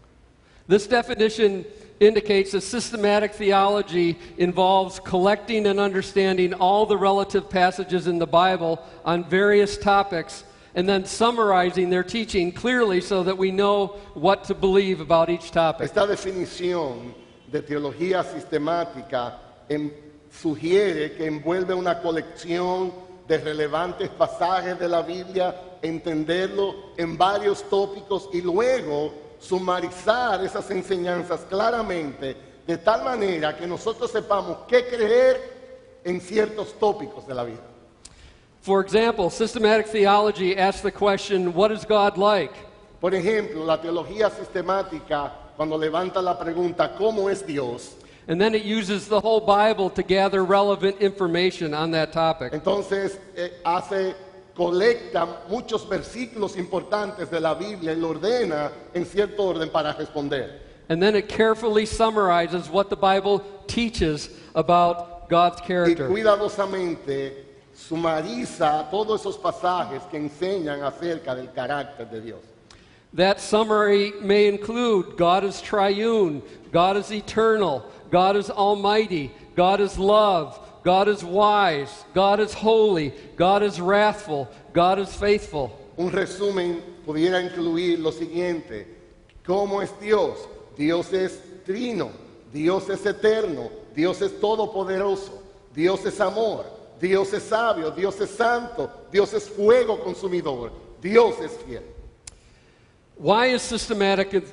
Speaker 2: This definition indicates that systematic theology involves collecting and understanding all the relative passages in the Bible on various topics and then summarizing their teaching clearly so that we know what to believe about each topic.
Speaker 3: Esta definición de teología sistemática sugiere que envuelve una colección de relevantes pasajes de la Biblia, entenderlo en varios tópicos y luego sumarizar esas enseñanzas claramente de tal manera que nosotros sepamos qué creer en ciertos tópicos de la vida.
Speaker 2: For example, systematic theology asks the question, what is God like?
Speaker 3: Por ejemplo, la teología sistemática, cuando levanta la pregunta, ¿cómo es Dios?
Speaker 2: And then it uses the whole Bible to gather relevant information on that topic.
Speaker 3: Entonces colecta muchos versículos importantes de la Biblia y lo ordena en cierto orden para responder.
Speaker 2: And then it carefully summarizes what the Bible teaches about God's
Speaker 3: Y
Speaker 2: character.
Speaker 3: cuidadosamente sumariza todos esos pasajes que enseñan acerca del carácter de Dios.
Speaker 2: That summary may include God is triune, God is eternal, God is almighty, God is love, God is wise, God is holy, God is wrathful, God is faithful.
Speaker 3: Un resumen pudiera incluir lo siguiente: ¿cómo es Dios? Dios es trino, Dios es eterno, Dios es todopoderoso, Dios es amor, Dios es sabio, Dios es santo, Dios es fuego consumidor, Dios es fiel.
Speaker 2: Why is systematic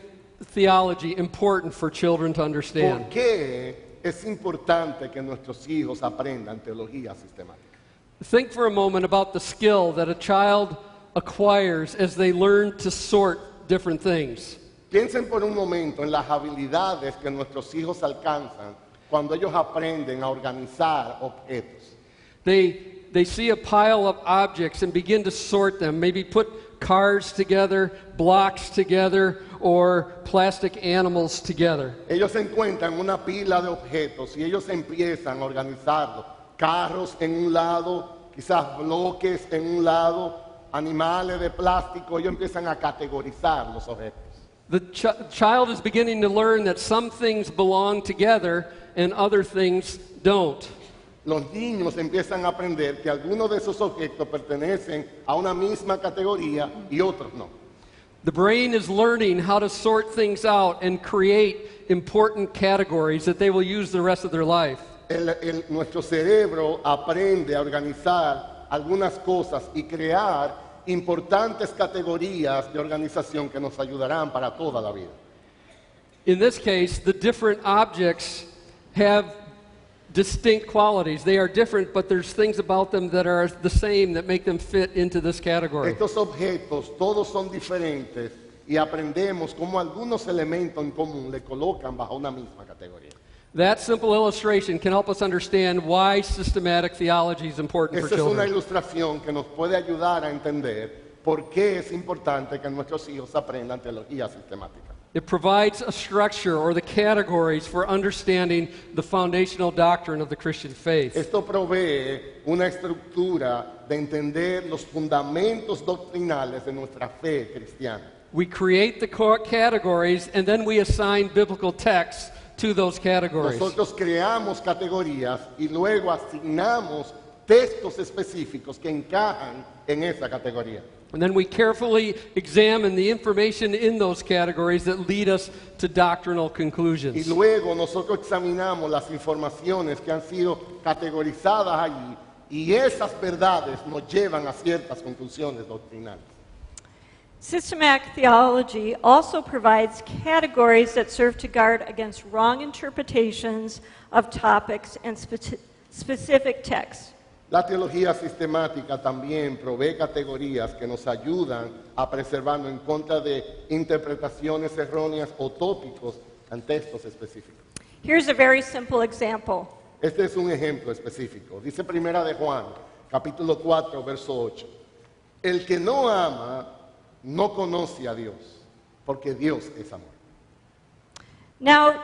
Speaker 2: theology important for children to understand?
Speaker 3: ¿Por qué es importante que nuestros hijos aprendan teología sistemática?
Speaker 2: Think for a moment about the skill that a child acquires as they learn to sort different things.
Speaker 3: Piensen por un momento en las habilidades que nuestros hijos alcanzan cuando ellos aprenden a organizar objetos.
Speaker 2: They see a pile of objects and begin to sort them, maybe put cars together, blocks together, or plastic animals together.
Speaker 3: Ellos encuentran una pila de objetos y ellos empiezan a organizarlos. Carros en un lado, quizás bloques en un lado, animales de plástico. Ellos empiezan a categorizar los objetos.
Speaker 2: The child is beginning to learn that some things belong together and other things don't.
Speaker 3: Los niños empiezan a aprender que algunos de esos objetos pertenecen a una misma categoría y otros no.
Speaker 2: The brain is learning how to sort things out and create important categories that they will use the rest of their life.
Speaker 3: Nuestro cerebro aprende a organizar algunas cosas y crear importantes categorías de organización que nos ayudarán para toda la vida.
Speaker 2: In this case, the different objects have distinct qualities. They are different, but there's things about them that are the same that make them fit into this category.
Speaker 3: Estos objetos todos son diferentes y aprendemos cómo algunos elementos en común le colocan bajo una misma categoría.
Speaker 2: That simple illustration can help us understand why systematic theology is important for
Speaker 3: Esta es una
Speaker 2: children.
Speaker 3: ilustración que nos puede ayudar a entender por qué es importante que nuestros hijos aprendan teología sistemática.
Speaker 2: It provides a structure or the categories for understanding the foundational doctrine of the Christian faith.
Speaker 3: Esto provee una estructura de entender los fundamentos doctrinales de nuestra fe cristiana.
Speaker 2: We create the categories and then we assign biblical texts to those categories.
Speaker 3: Nosotros creamos categorías y luego asignamos textos específicos que encajan en esa categoría.
Speaker 2: And then we carefully examine the information in those categories that lead us to doctrinal
Speaker 3: Y
Speaker 2: conclusions.
Speaker 3: luego nosotros examinamos las informaciones que han sido categorizadas allí y esas verdades nos llevan a ciertas conclusiones doctrinales.
Speaker 4: Systematic theology also provides categories that serve to guard against wrong interpretations of topics and specific texts.
Speaker 3: La teología sistemática también provee categorías que nos ayudan a preservarnos en contra de interpretaciones erróneas o tópicos en textos específicos.
Speaker 4: Here's a very simple example.
Speaker 3: Este es un ejemplo específico. Dice Primera de Juan, capítulo 4, verso 8. El que no ama no conoce a Dios, porque Dios es amor.
Speaker 4: Now,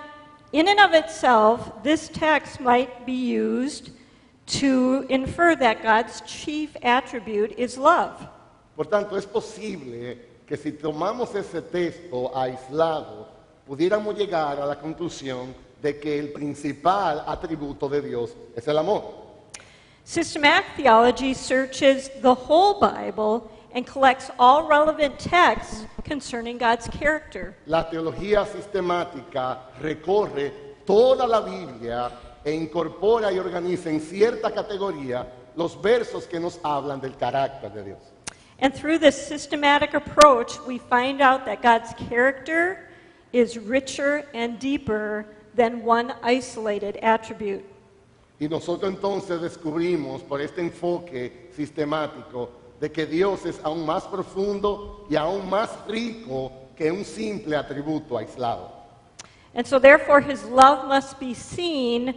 Speaker 4: in and of itself, this text might be used to infer that God's chief attribute is love.
Speaker 3: Por tanto, es posible que si tomamos ese texto aislado, pudiéramos llegar a la conclusión de que el principal atributo de Dios es el amor.
Speaker 4: Systematic theology searches the whole Bible and collects all relevant texts concerning God's character.
Speaker 3: La teología sistemática recorre toda la Biblia e incorpora y organiza en cierta categoría los versos que nos hablan del carácter de Dios.
Speaker 4: And through this systematic approach, we find out that God's character is richer and deeper than one isolated attribute.
Speaker 3: Y nosotros entonces descubrimos por este enfoque sistemático de que Dios es aún más profundo y aún más rico que un simple atributo aislado.
Speaker 4: And so therefore his love must be seen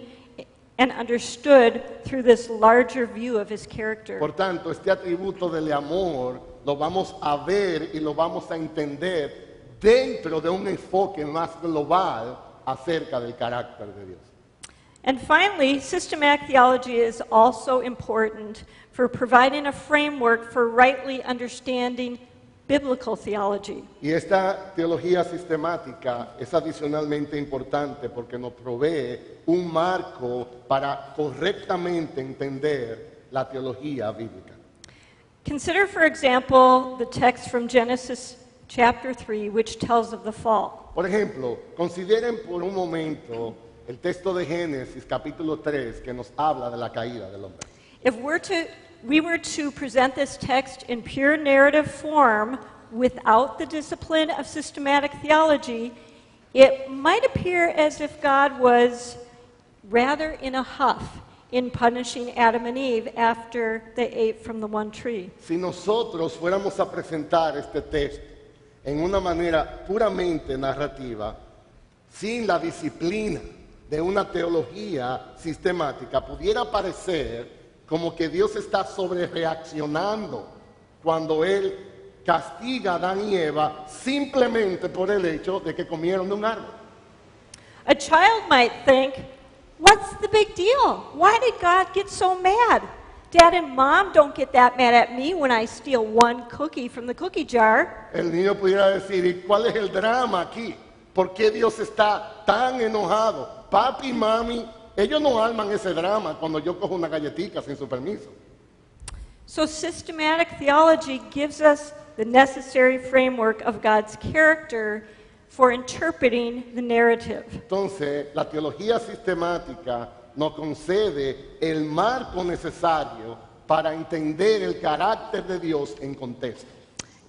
Speaker 4: and understood through this larger view of his character.
Speaker 3: Por tanto, este atributo del amor lo vamos a ver y lo vamos a entender dentro de un enfoque más global acerca del carácter de Dios.
Speaker 4: And finally, systematic theology is also important for providing a framework for rightly understanding biblical theology.
Speaker 3: Y esta teología sistemática es adicionalmente importante porque nos provee un marco para correctamente entender la teología bíblica.
Speaker 4: Consider, for example, the text from Genesis chapter 3, which tells of the fall.
Speaker 3: Por ejemplo, consideren por un momento el texto de Génesis capítulo 3 que nos habla de la caída del hombre.
Speaker 4: If we were to present this text in pure narrative form without the discipline of systematic theology, it might appear as if God was rather in a huff in punishing Adam and Eve after they ate from the one tree.
Speaker 3: Si nosotros fuéramos a presentar este texto en una manera puramente narrativa, sin la disciplina de una teología sistemática, pudiera parecer como que Dios está sobrereaccionando cuando Él castiga a Adán y Eva simplemente por el hecho de que comieron de un árbol.
Speaker 4: A child might think, what's the big deal? Why did God get so mad? Dad and Mom don't get that mad at me when I steal one cookie from the cookie jar.
Speaker 3: El niño pudiera decir, ¿y cuál es el drama aquí? ¿Por qué Dios está tan enojado? Papi y mami, ellos no arman ese drama cuando yo cojo una galletita sin su permiso.
Speaker 4: So systematic theology gives us the necessary framework of God's character for interpreting the narrative.
Speaker 3: Entonces, la teología sistemática nos concede el marco necesario para entender el carácter de Dios en contexto.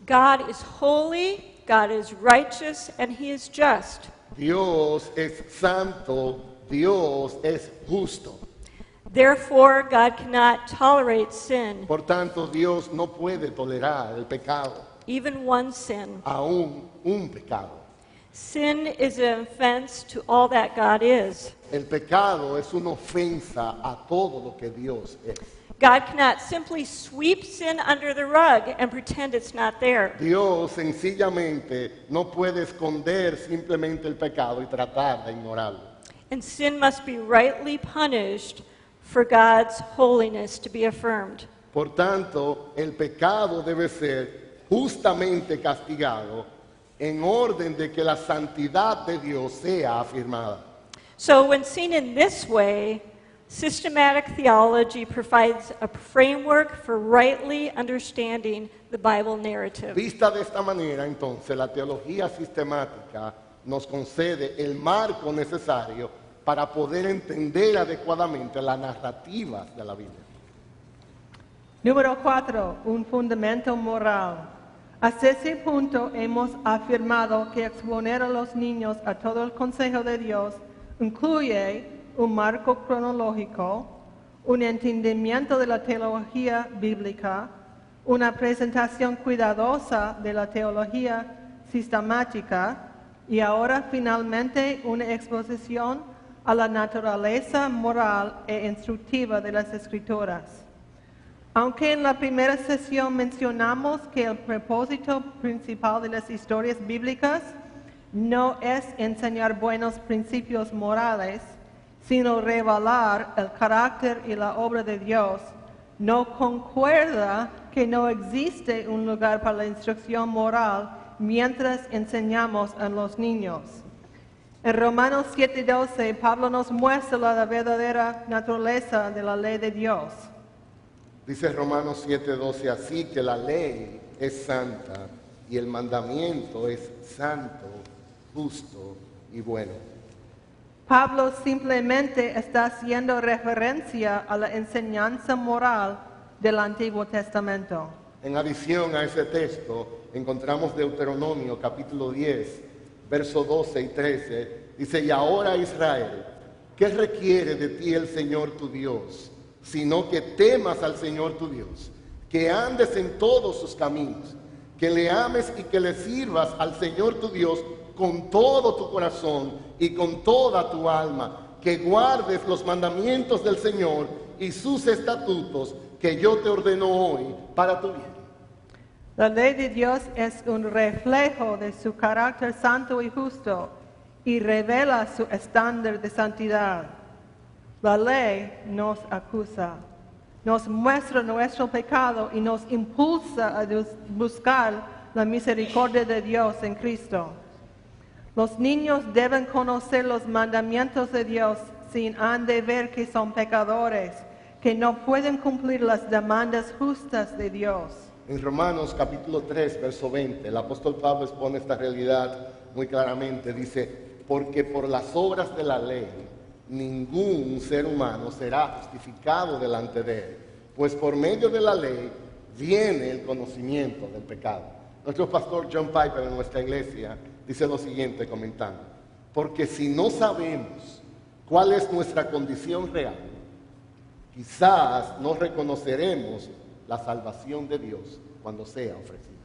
Speaker 4: God is holy, God is righteous, and He is just.
Speaker 3: Dios es santo, Dios es justo.
Speaker 4: Therefore, God cannot tolerate sin,
Speaker 3: Por tanto, Dios no puede tolerar el pecado,
Speaker 4: even one sin.
Speaker 3: aún un pecado.
Speaker 4: Sin is an offense to all that God is.
Speaker 3: El pecado es una ofensa a todo lo que Dios es.
Speaker 4: God cannot simply sweep sin under the rug and pretend it's not there.
Speaker 3: Dios sencillamente no puede esconder simplemente el pecado y tratar de ignorarlo.
Speaker 4: And sin must be rightly punished for God's holiness to be affirmed.
Speaker 3: Por tanto, el pecado debe ser justamente castigado en orden de que la santidad de Dios sea afirmada.
Speaker 4: So when seen in this way, systematic theology provides a framework for rightly understanding the Bible narrative.
Speaker 3: Vista de esta manera, entonces, la teología sistemática nos concede el marco necesario para poder entender adecuadamente las narrativas de la Biblia.
Speaker 5: Número 4, un fundamento moral. Hasta ese punto hemos afirmado que exponer a los niños a todo el consejo de Dios incluye un marco cronológico, un entendimiento de la teología bíblica, una presentación cuidadosa de la teología sistemática y ahora finalmente una exposición a la naturaleza moral e instructiva de las Escrituras. Aunque en la primera sesión mencionamos que el propósito principal de las historias bíblicas no es enseñar buenos principios morales, sino revelar el carácter y la obra de Dios, no concuerda que no existe un lugar para la instrucción moral mientras enseñamos a los niños. En Romanos 7:12, Pablo nos muestra la verdadera naturaleza de la ley de Dios.
Speaker 3: Dice Romanos 7:12, así que la ley es santa y el mandamiento es santo, justo y bueno.
Speaker 5: Pablo simplemente está haciendo referencia a la enseñanza moral del Antiguo Testamento.
Speaker 3: En adición a ese texto, encontramos Deuteronomio capítulo 10, versos 12 y 13. Dice, y ahora Israel, ¿qué requiere de ti el Señor tu Dios? Sino que temas al Señor tu Dios, que andes en todos sus caminos, que le ames y que le sirvas al Señor tu Dios con todo tu corazón y con toda tu alma, que guardes los mandamientos del Señor y sus estatutos que yo te ordeno hoy para tu bien.
Speaker 5: La ley de Dios es un reflejo de su carácter santo y justo y revela su estándar de santidad. La ley nos acusa, nos muestra nuestro pecado y nos impulsa a buscar la misericordia de Dios en Cristo. Los niños deben conocer los mandamientos de Dios sin han de ver que son pecadores, que no pueden cumplir las demandas justas de Dios.
Speaker 3: En Romanos capítulo 3, verso 20, el apóstol Pablo expone esta realidad muy claramente. Dice, porque por las obras de la ley, ningún ser humano será justificado delante de él, pues por medio de la ley viene el conocimiento del pecado. Nuestro pastor John Piper en nuestra iglesia dice lo siguiente comentando, porque si no sabemos cuál es nuestra condición real, quizás no reconoceremos la salvación de Dios cuando sea ofrecida.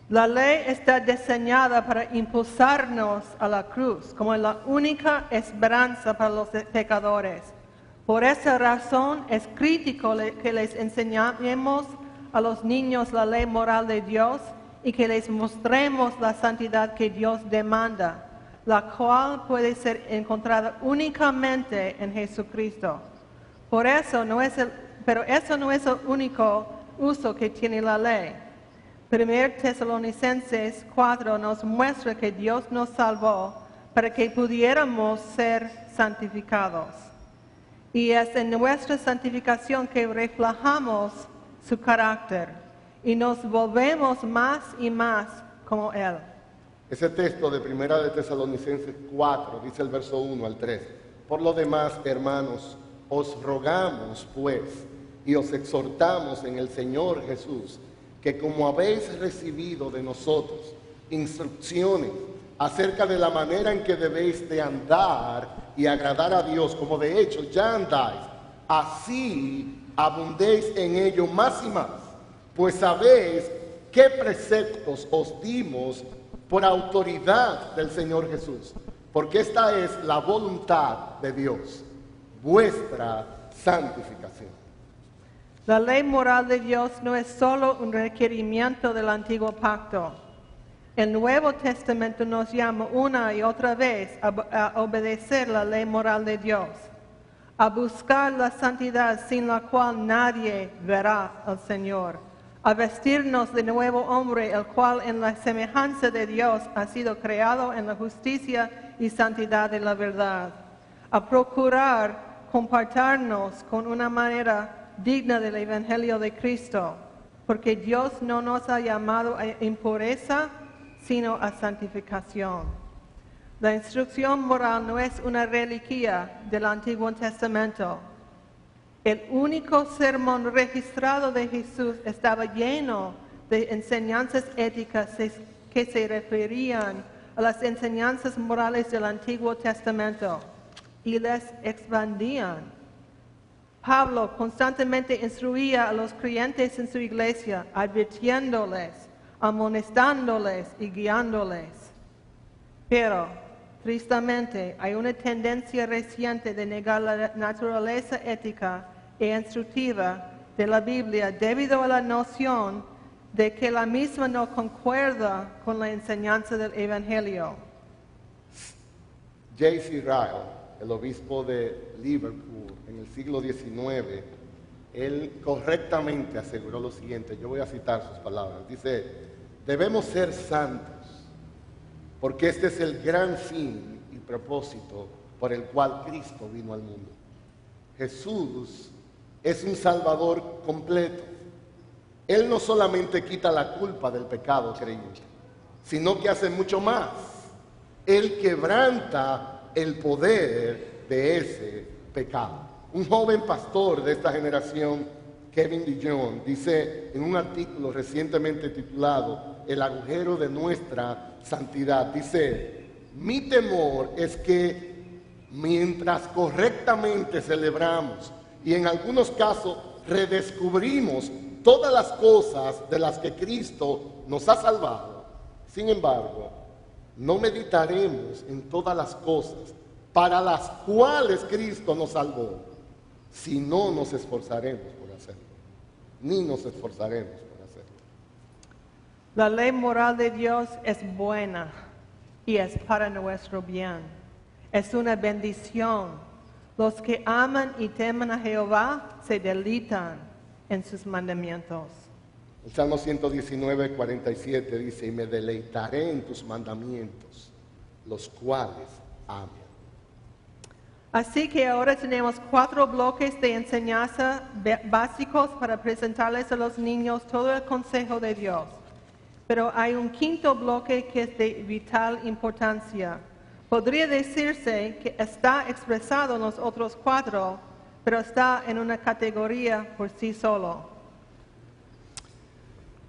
Speaker 5: La ley está diseñada para impulsarnos a la cruz como la única esperanza para los pecadores. Por esa razón es crítico que les enseñemos a los niños la ley moral de Dios y que les mostremos la santidad que Dios demanda, la cual puede ser encontrada únicamente en Jesucristo. Pero eso no es el único uso que tiene la ley. 1 Tesalonicenses 4 nos muestra que Dios nos salvó para que pudiéramos ser santificados. Y es en nuestra santificación que reflejamos su carácter y nos volvemos más y más como Él.
Speaker 3: Ese texto de 1 Tesalonicenses 4 dice el verso 1 al 3. Por lo demás, hermanos, os rogamos pues y os exhortamos en el Señor Jesús, que como habéis recibido de nosotros instrucciones acerca de la manera en que debéis de andar y agradar a Dios, como de hecho ya andáis, así abundéis en ello más y más, pues sabéis qué preceptos os dimos por autoridad del Señor Jesús, porque esta es la voluntad de Dios, vuestra santificación.
Speaker 5: La ley moral de Dios no es solo un requerimiento del antiguo pacto. El Nuevo Testamento nos llama una y otra vez a obedecer la ley moral de Dios, a buscar la santidad sin la cual nadie verá al Señor, a vestirnos de nuevo hombre, el cual en la semejanza de Dios ha sido creado en la justicia y santidad de la verdad, a procurar comportarnos con una manera digna del Evangelio de Cristo, porque Dios no nos ha llamado a impureza, sino a santificación. La instrucción moral no es una reliquia del Antiguo Testamento. El único sermón registrado de Jesús estaba lleno de enseñanzas éticas que se referían a las enseñanzas morales del Antiguo Testamento y les expandían. Pablo constantemente instruía a los creyentes en su iglesia, advirtiéndoles, amonestándoles y guiándoles. Pero, tristemente, hay una tendencia reciente de negar la naturaleza ética e instructiva de la Biblia debido a la noción de que la misma no concuerda con la enseñanza del Evangelio.
Speaker 3: J.C. Ryle, el obispo de Liverpool en el siglo XIX, él correctamente aseguró lo siguiente, yo voy a citar sus palabras, dice, debemos ser santos, porque este es el gran fin y propósito por el cual Cristo vino al mundo. Jesús es un Salvador completo. Él no solamente quita la culpa del pecado creyente, sino que hace mucho más. Él quebranta el poder de ese pecado. Un joven pastor de esta generación, Kevin DeJohn, dice en un artículo recientemente titulado El agujero de nuestra santidad, dice, mi temor es que mientras correctamente celebramos y en algunos casos redescubrimos todas las cosas de las que Cristo nos ha salvado, sin embargo, no meditaremos en todas las cosas para las cuales Cristo nos salvó, si no nos esforzaremos por hacerlo. Ni nos esforzaremos por hacerlo.
Speaker 5: La ley moral de Dios es buena y es para nuestro bien. Es una bendición, Los que aman y temen a Jehová se deleitan en sus mandamientos.
Speaker 3: El Salmo 119, 47 dice, y me deleitaré en tus mandamientos, los cuales amo.
Speaker 5: Así que ahora tenemos 4 bloques de enseñanza básicos para presentarles a los niños todo el consejo de Dios. Pero hay un quinto bloque que es de vital importancia. Podría decirse que está expresado en los otros 4, pero está en una categoría por sí solo.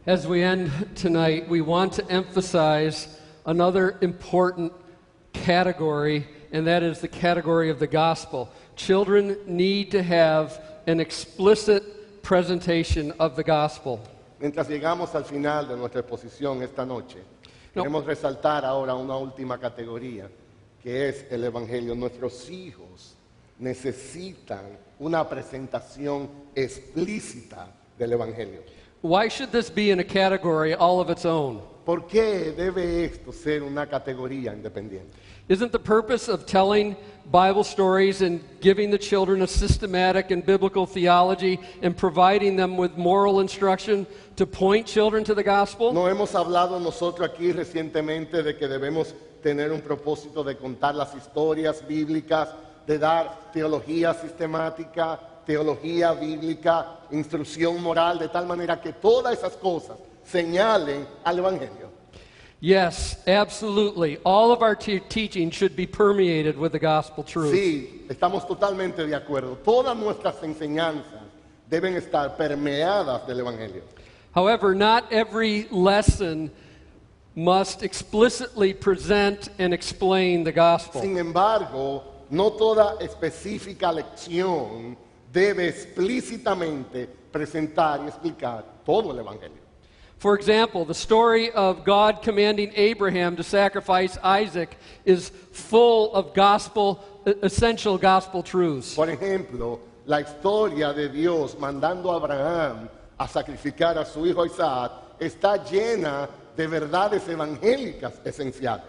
Speaker 2: As we end tonight, we want to emphasize another important category, and that is the category of the gospel. Children need to have an explicit presentation of the gospel.
Speaker 3: Mientras llegamos al final de nuestra exposición esta noche,
Speaker 2: No.
Speaker 3: queremos resaltar ahora una última categoría, que es el Evangelio. Nuestros hijos necesitan una presentación explícita del Evangelio.
Speaker 2: Why should this be in a category all of its own?
Speaker 3: ¿Por qué debe esto ser una categoría independiente?
Speaker 2: Isn't the purpose of telling Bible stories and giving the children a systematic and biblical theology and providing them with moral instruction to point children to the gospel?
Speaker 3: No hemos hablado nosotros aquí recientemente de que debemos tener un propósito de contar las historias bíblicas, de dar teología sistemática, teología bíblica, instrucción moral, de tal manera que todas esas cosas señalen al Evangelio.
Speaker 2: Yes, absolutely. All of our teaching should be permeated with the gospel truth.
Speaker 3: Sí, estamos totalmente de acuerdo. Todas nuestras enseñanzas deben estar permeadas del Evangelio.
Speaker 2: However, not every lesson must explicitly present and explain the gospel.
Speaker 3: Sin embargo, no toda específica lección debe explícitamente presentar y explicar todo el Evangelio.
Speaker 2: For example, the story of God commanding Abraham to sacrifice Isaac is full of essential gospel truths.
Speaker 3: Por ejemplo, la historia de Dios mandando a Abraham a sacrificar a su hijo Isaac está llena de verdades evangélicas esenciales.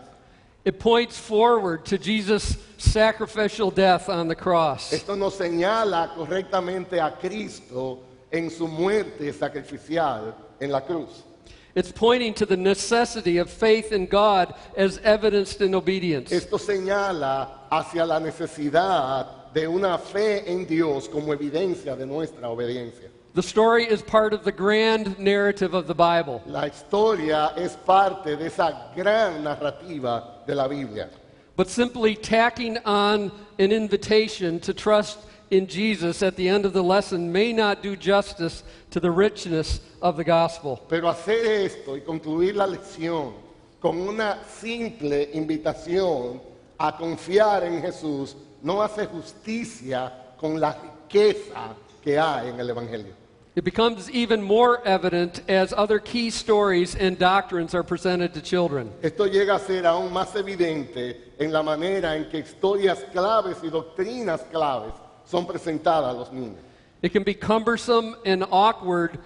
Speaker 2: It points forward to Jesus' sacrificial death on the cross.
Speaker 3: Esto nos señala correctamente a Cristo en su muerte sacrificial en la cruz.
Speaker 2: It's pointing to the necessity of faith in God as evidenced in obedience.
Speaker 3: Esto señala hacia la necesidad de una fe en Dios como evidencia de nuestra obediencia.
Speaker 2: The story is part of the grand narrative of the Bible.
Speaker 3: La historia es parte de esa gran narrativa de la Biblia.
Speaker 2: But simply tacking on an invitation to trust in Jesus at the end of the lesson may not do justice to the richness of the gospel.
Speaker 3: Pero hacer esto y concluir la lección con una simple invitación a confiar en Jesús no hace justicia con la riqueza que hay en el Evangelio.
Speaker 2: It becomes even more evident as other key stories and doctrines are presented to children.
Speaker 3: Esto llega a ser aún más evidente en la manera en que historias claves y doctrinas claves son presentadas a los niños.
Speaker 2: It can be cumbersome and awkward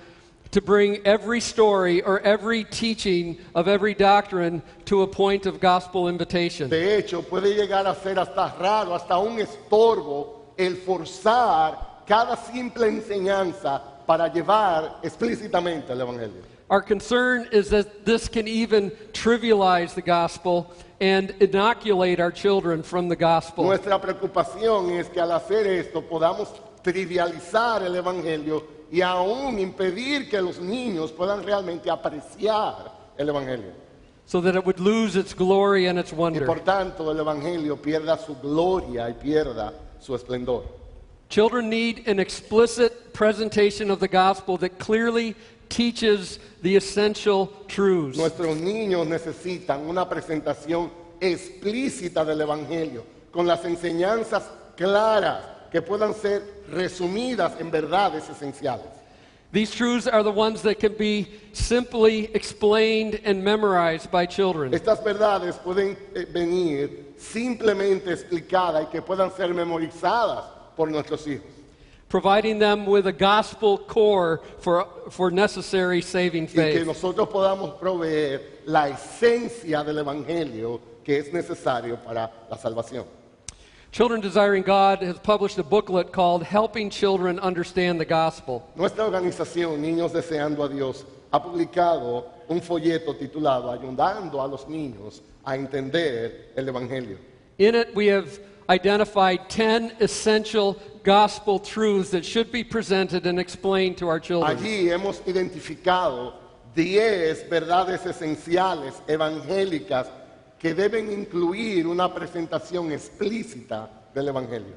Speaker 2: to bring every story or every teaching of every doctrine to a point of gospel invitation.
Speaker 3: De hecho, puede llegar a ser hasta raro, hasta un estorbo, el forzar cada simple enseñanza para llevar explícitamente el Evangelio.
Speaker 2: Our concern is that this can even trivialize the gospel and inoculate our children from the gospel.
Speaker 3: Nuestra preocupación es que al hacer esto podamos trivializar el Evangelio y aún impedir que los niños puedan realmente apreciar el Evangelio.
Speaker 2: So that it would lose its glory and its
Speaker 3: Y
Speaker 2: wonder.
Speaker 3: por tanto el Evangelio pierda su gloria y pierda su esplendor.
Speaker 2: Children need an explicit presentation of the gospel that clearly teaches the essential truths.
Speaker 3: Nuestros niños necesitan una presentación explícita del Evangelio, con las enseñanzas claras que puedan ser resumidas en verdades esenciales.
Speaker 2: These truths are the ones that can be simply explained and memorized by children.
Speaker 3: Estas verdades pueden venir simplemente explicadas y que puedan ser memorizadas por nuestros hijos,
Speaker 2: Providing them with a gospel core for necessary saving
Speaker 3: y que
Speaker 2: faith.
Speaker 3: nosotros podamos proveer la esencia del Evangelio que es necesario para la salvación.
Speaker 2: Children Desiring God has published a booklet called Helping Children Understand the Gospel.
Speaker 3: Nuestra organización, Niños Deseando a Dios, ha publicado un folleto titulado Ayudando a los niños a entender el Evangelio.
Speaker 2: In it, we have identified 10 essential gospel truths that should be presented and explained to our children.
Speaker 3: Allí hemos identificado 10 verdades esenciales evangélicas que deben incluir una presentación explícita del Evangelio.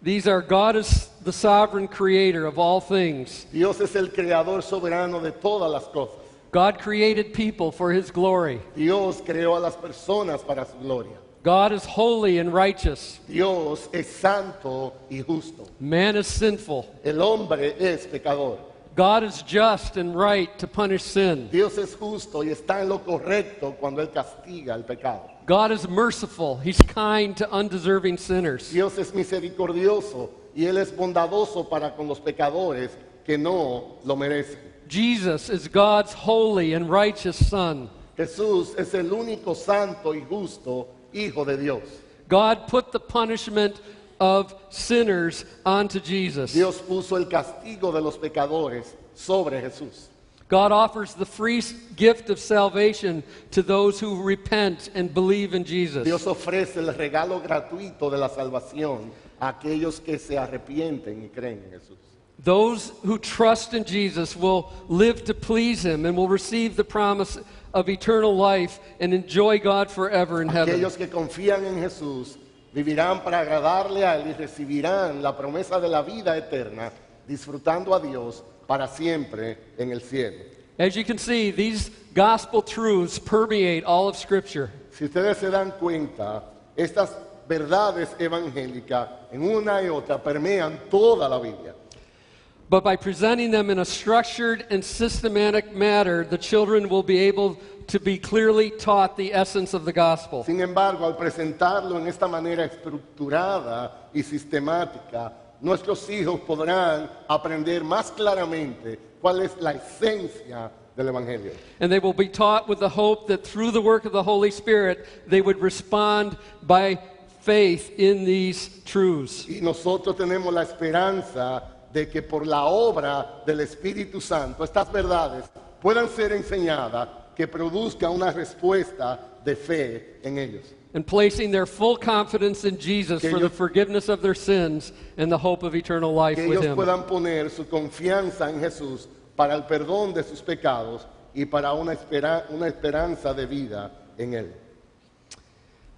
Speaker 2: These are: God is the sovereign creator of all things.
Speaker 3: Dios es el creador soberano de todas las cosas.
Speaker 2: God created people for his glory.
Speaker 3: Dios creó a las personas para su gloria.
Speaker 2: God is holy and righteous.
Speaker 3: Dios es santo y justo.
Speaker 2: Man is sinful.
Speaker 3: El hombre es pecador.
Speaker 2: God is just and right to punish sin.
Speaker 3: Dios es justo y está en lo correcto cuando Él castiga el pecado.
Speaker 2: God is merciful. He's kind to undeserving sinners.
Speaker 3: Dios es misericordioso y Él es bondadoso para con los pecadores que no lo merecen.
Speaker 2: Jesus is God's holy and righteous Son.
Speaker 3: Jesús es el único santo y justo Hijo de Dios.
Speaker 2: God put the punishment of sinners onto Jesus.
Speaker 3: Dios puso el castigo de los pecadores sobre Jesús.
Speaker 2: God offers the free gift of salvation to those who repent and believe in Jesus.
Speaker 3: Dios ofrece el regalo gratuito de la salvación a aquellos que se arrepienten y creen en Jesús.
Speaker 2: Those who trust in Jesus will live to please Him and will receive the promise of eternal life and enjoy God forever in heaven.
Speaker 3: Aquellos que confían en Jesús vivirán para agradarle a Él y recibirán la promesa de la vida eterna, disfrutando a Dios para siempre en el cielo.
Speaker 2: As you can see, these gospel truths permeate all of Scripture.
Speaker 3: Si ustedes se dan cuenta, estas verdades evangélicas en una y otra permean toda la Biblia.
Speaker 2: But by presenting them in a structured and systematic manner, the children will be able to be clearly taught the essence of the gospel.
Speaker 3: Sin embargo, al presentarlo en esta manera estructurada y sistemática, nuestros hijos podrán aprender más claramente cuál es la esencia del Evangelio.
Speaker 2: And they will be taught with the hope that through the work of the Holy Spirit, they would respond by faith in these truths.
Speaker 3: Y nosotros tenemos la esperanza de que por la obra del Espíritu Santo estas verdades puedan ser enseñadas, que produzca una respuesta de fe en ellos.
Speaker 2: And placing their full confidence in Jesus
Speaker 3: Que
Speaker 2: for the
Speaker 3: ellos-
Speaker 2: forgiveness of their sins and the hope of eternal life
Speaker 3: Que
Speaker 2: with
Speaker 3: ellos
Speaker 2: Him.
Speaker 3: puedan poner su confianza en Jesús para el perdón de sus pecados y para una esperanza de vida en Él.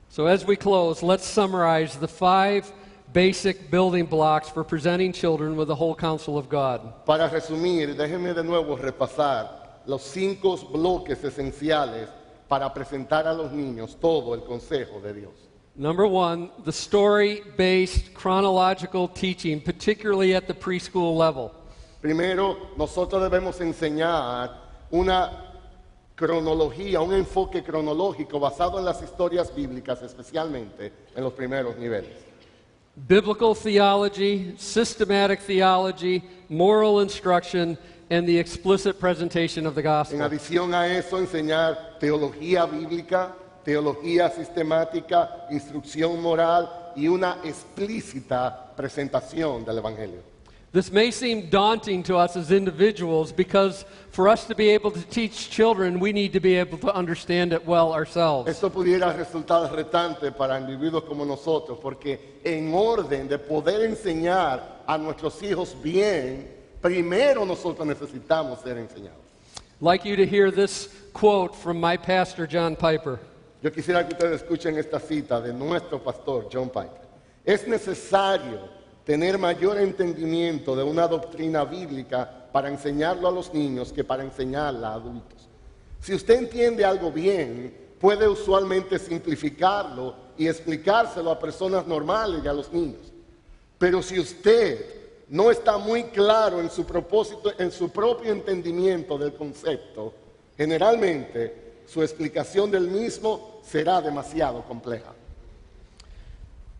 Speaker 2: So as we close, let's summarize the 5 basic building blocks for presenting children with the whole counsel of God.
Speaker 3: Para resumir, déjenme de nuevo repasar los 5 bloques esenciales para presentar a los niños todo el consejo de Dios.
Speaker 2: Number 1, the story-based chronological teaching, particularly at the preschool level.
Speaker 3: Primero, nosotros debemos enseñar una cronología, un enfoque cronológico basado en las historias bíblicas, especialmente en los primeros niveles.
Speaker 2: Biblical theology, systematic theology, moral instruction, and the explicit presentation of the
Speaker 3: En
Speaker 2: gospel.
Speaker 3: adición a eso, enseñar teología bíblica, teología sistemática, instrucción moral y una explícita presentación del Evangelio.
Speaker 2: This may seem daunting to us as individuals because for us to be able to teach children, we need to be able to understand it well ourselves.
Speaker 3: Esto pudiera resultar retante para individuos como nosotros, porque en orden de poder enseñar a nuestros hijos bien, primero nosotros necesitamos ser enseñados.
Speaker 2: I'd like you to hear this quote from my pastor, John Piper.
Speaker 3: Yo quisiera que ustedes escuchen esta cita de nuestro pastor, John Piper. Es necesario tener mayor entendimiento de una doctrina bíblica para enseñarlo a los niños que para enseñarla a adultos. Si usted entiende algo bien, puede usualmente simplificarlo y explicárselo a personas normales y a los niños. Pero si usted no está muy claro en su propósito, en su propio entendimiento del concepto, generalmente su explicación del mismo será demasiado compleja.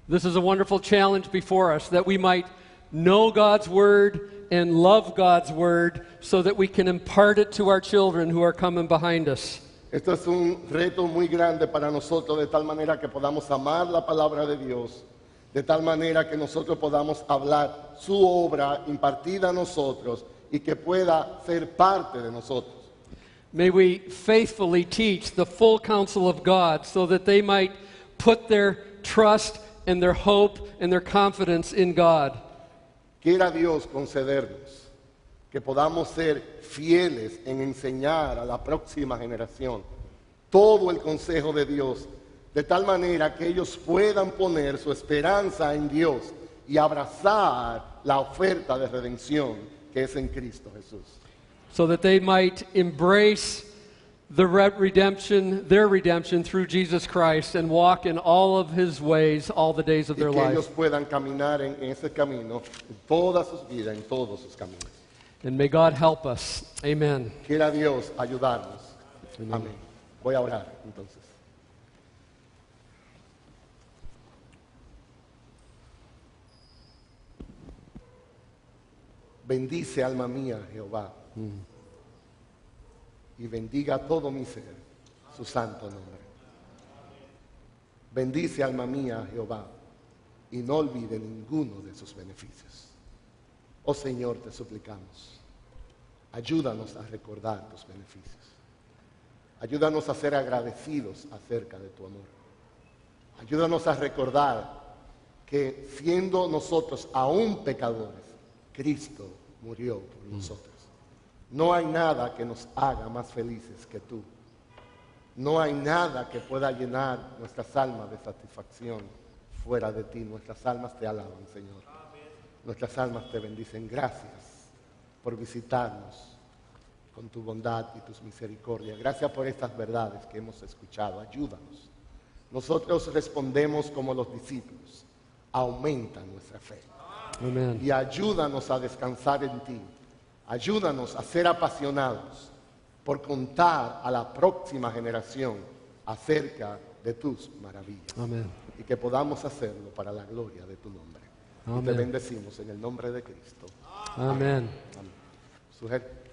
Speaker 2: This is a wonderful challenge before us that we might know God's Word and love God's Word so that we can impart it to our children who are coming behind us.
Speaker 3: Esto es un reto muy grande para nosotros, de tal manera que podamos amar la palabra de Dios, de tal manera que nosotros podamos hablar su obra impartida a nosotros y que pueda ser parte de nosotros.
Speaker 2: May we faithfully teach the full counsel of God so that they might put their trust and their hope and their confidence in God.
Speaker 3: Quiera Dios concedernos que podamos ser fieles en enseñar a la próxima generación todo el consejo de Dios, de tal manera que ellos puedan poner su esperanza en Dios y abrazar la oferta de redención que es en Cristo Jesús.
Speaker 2: So that they might embrace their redemption through Jesus Christ and walk in all of His ways all the days of
Speaker 3: Y
Speaker 2: their
Speaker 3: que ellos
Speaker 2: life.
Speaker 3: puedan caminar en ese camino, en todas sus vidas, en todos sus caminos.
Speaker 2: And may God help us. Amen.
Speaker 3: Quiera Dios ayudarnos. Amén. Voy a orar entonces. Bendice, alma mía, Jehová, y bendiga todo mi ser su santo nombre. Bendice, alma mía, Jehová, y no olvide ninguno de sus beneficios. Oh Señor, te suplicamos, ayúdanos a recordar tus beneficios. Ayúdanos a ser agradecidos acerca de tu amor. Ayúdanos a recordar que siendo nosotros aún pecadores, Cristo murió por nosotros. No hay nada que nos haga más felices que tú. No hay nada que pueda llenar nuestras almas de satisfacción fuera de ti. Nuestras almas te alaban, Señor. Nuestras almas te bendicen. Gracias por visitarnos con tu bondad y tus misericordias. Gracias por estas verdades que hemos escuchado. Ayúdanos. Nosotros respondemos como los discípulos. Aumenta nuestra fe.
Speaker 2: Amen.
Speaker 3: Y ayúdanos a descansar en ti. Ayúdanos a ser apasionados por contar a la próxima generación acerca de tus maravillas.
Speaker 2: Amen.
Speaker 3: Y que podamos hacerlo para la gloria de tu nombre. Y te
Speaker 2: Amén.
Speaker 3: bendecimos en el nombre de Cristo.
Speaker 2: Amen.
Speaker 3: Amén. Sujeto.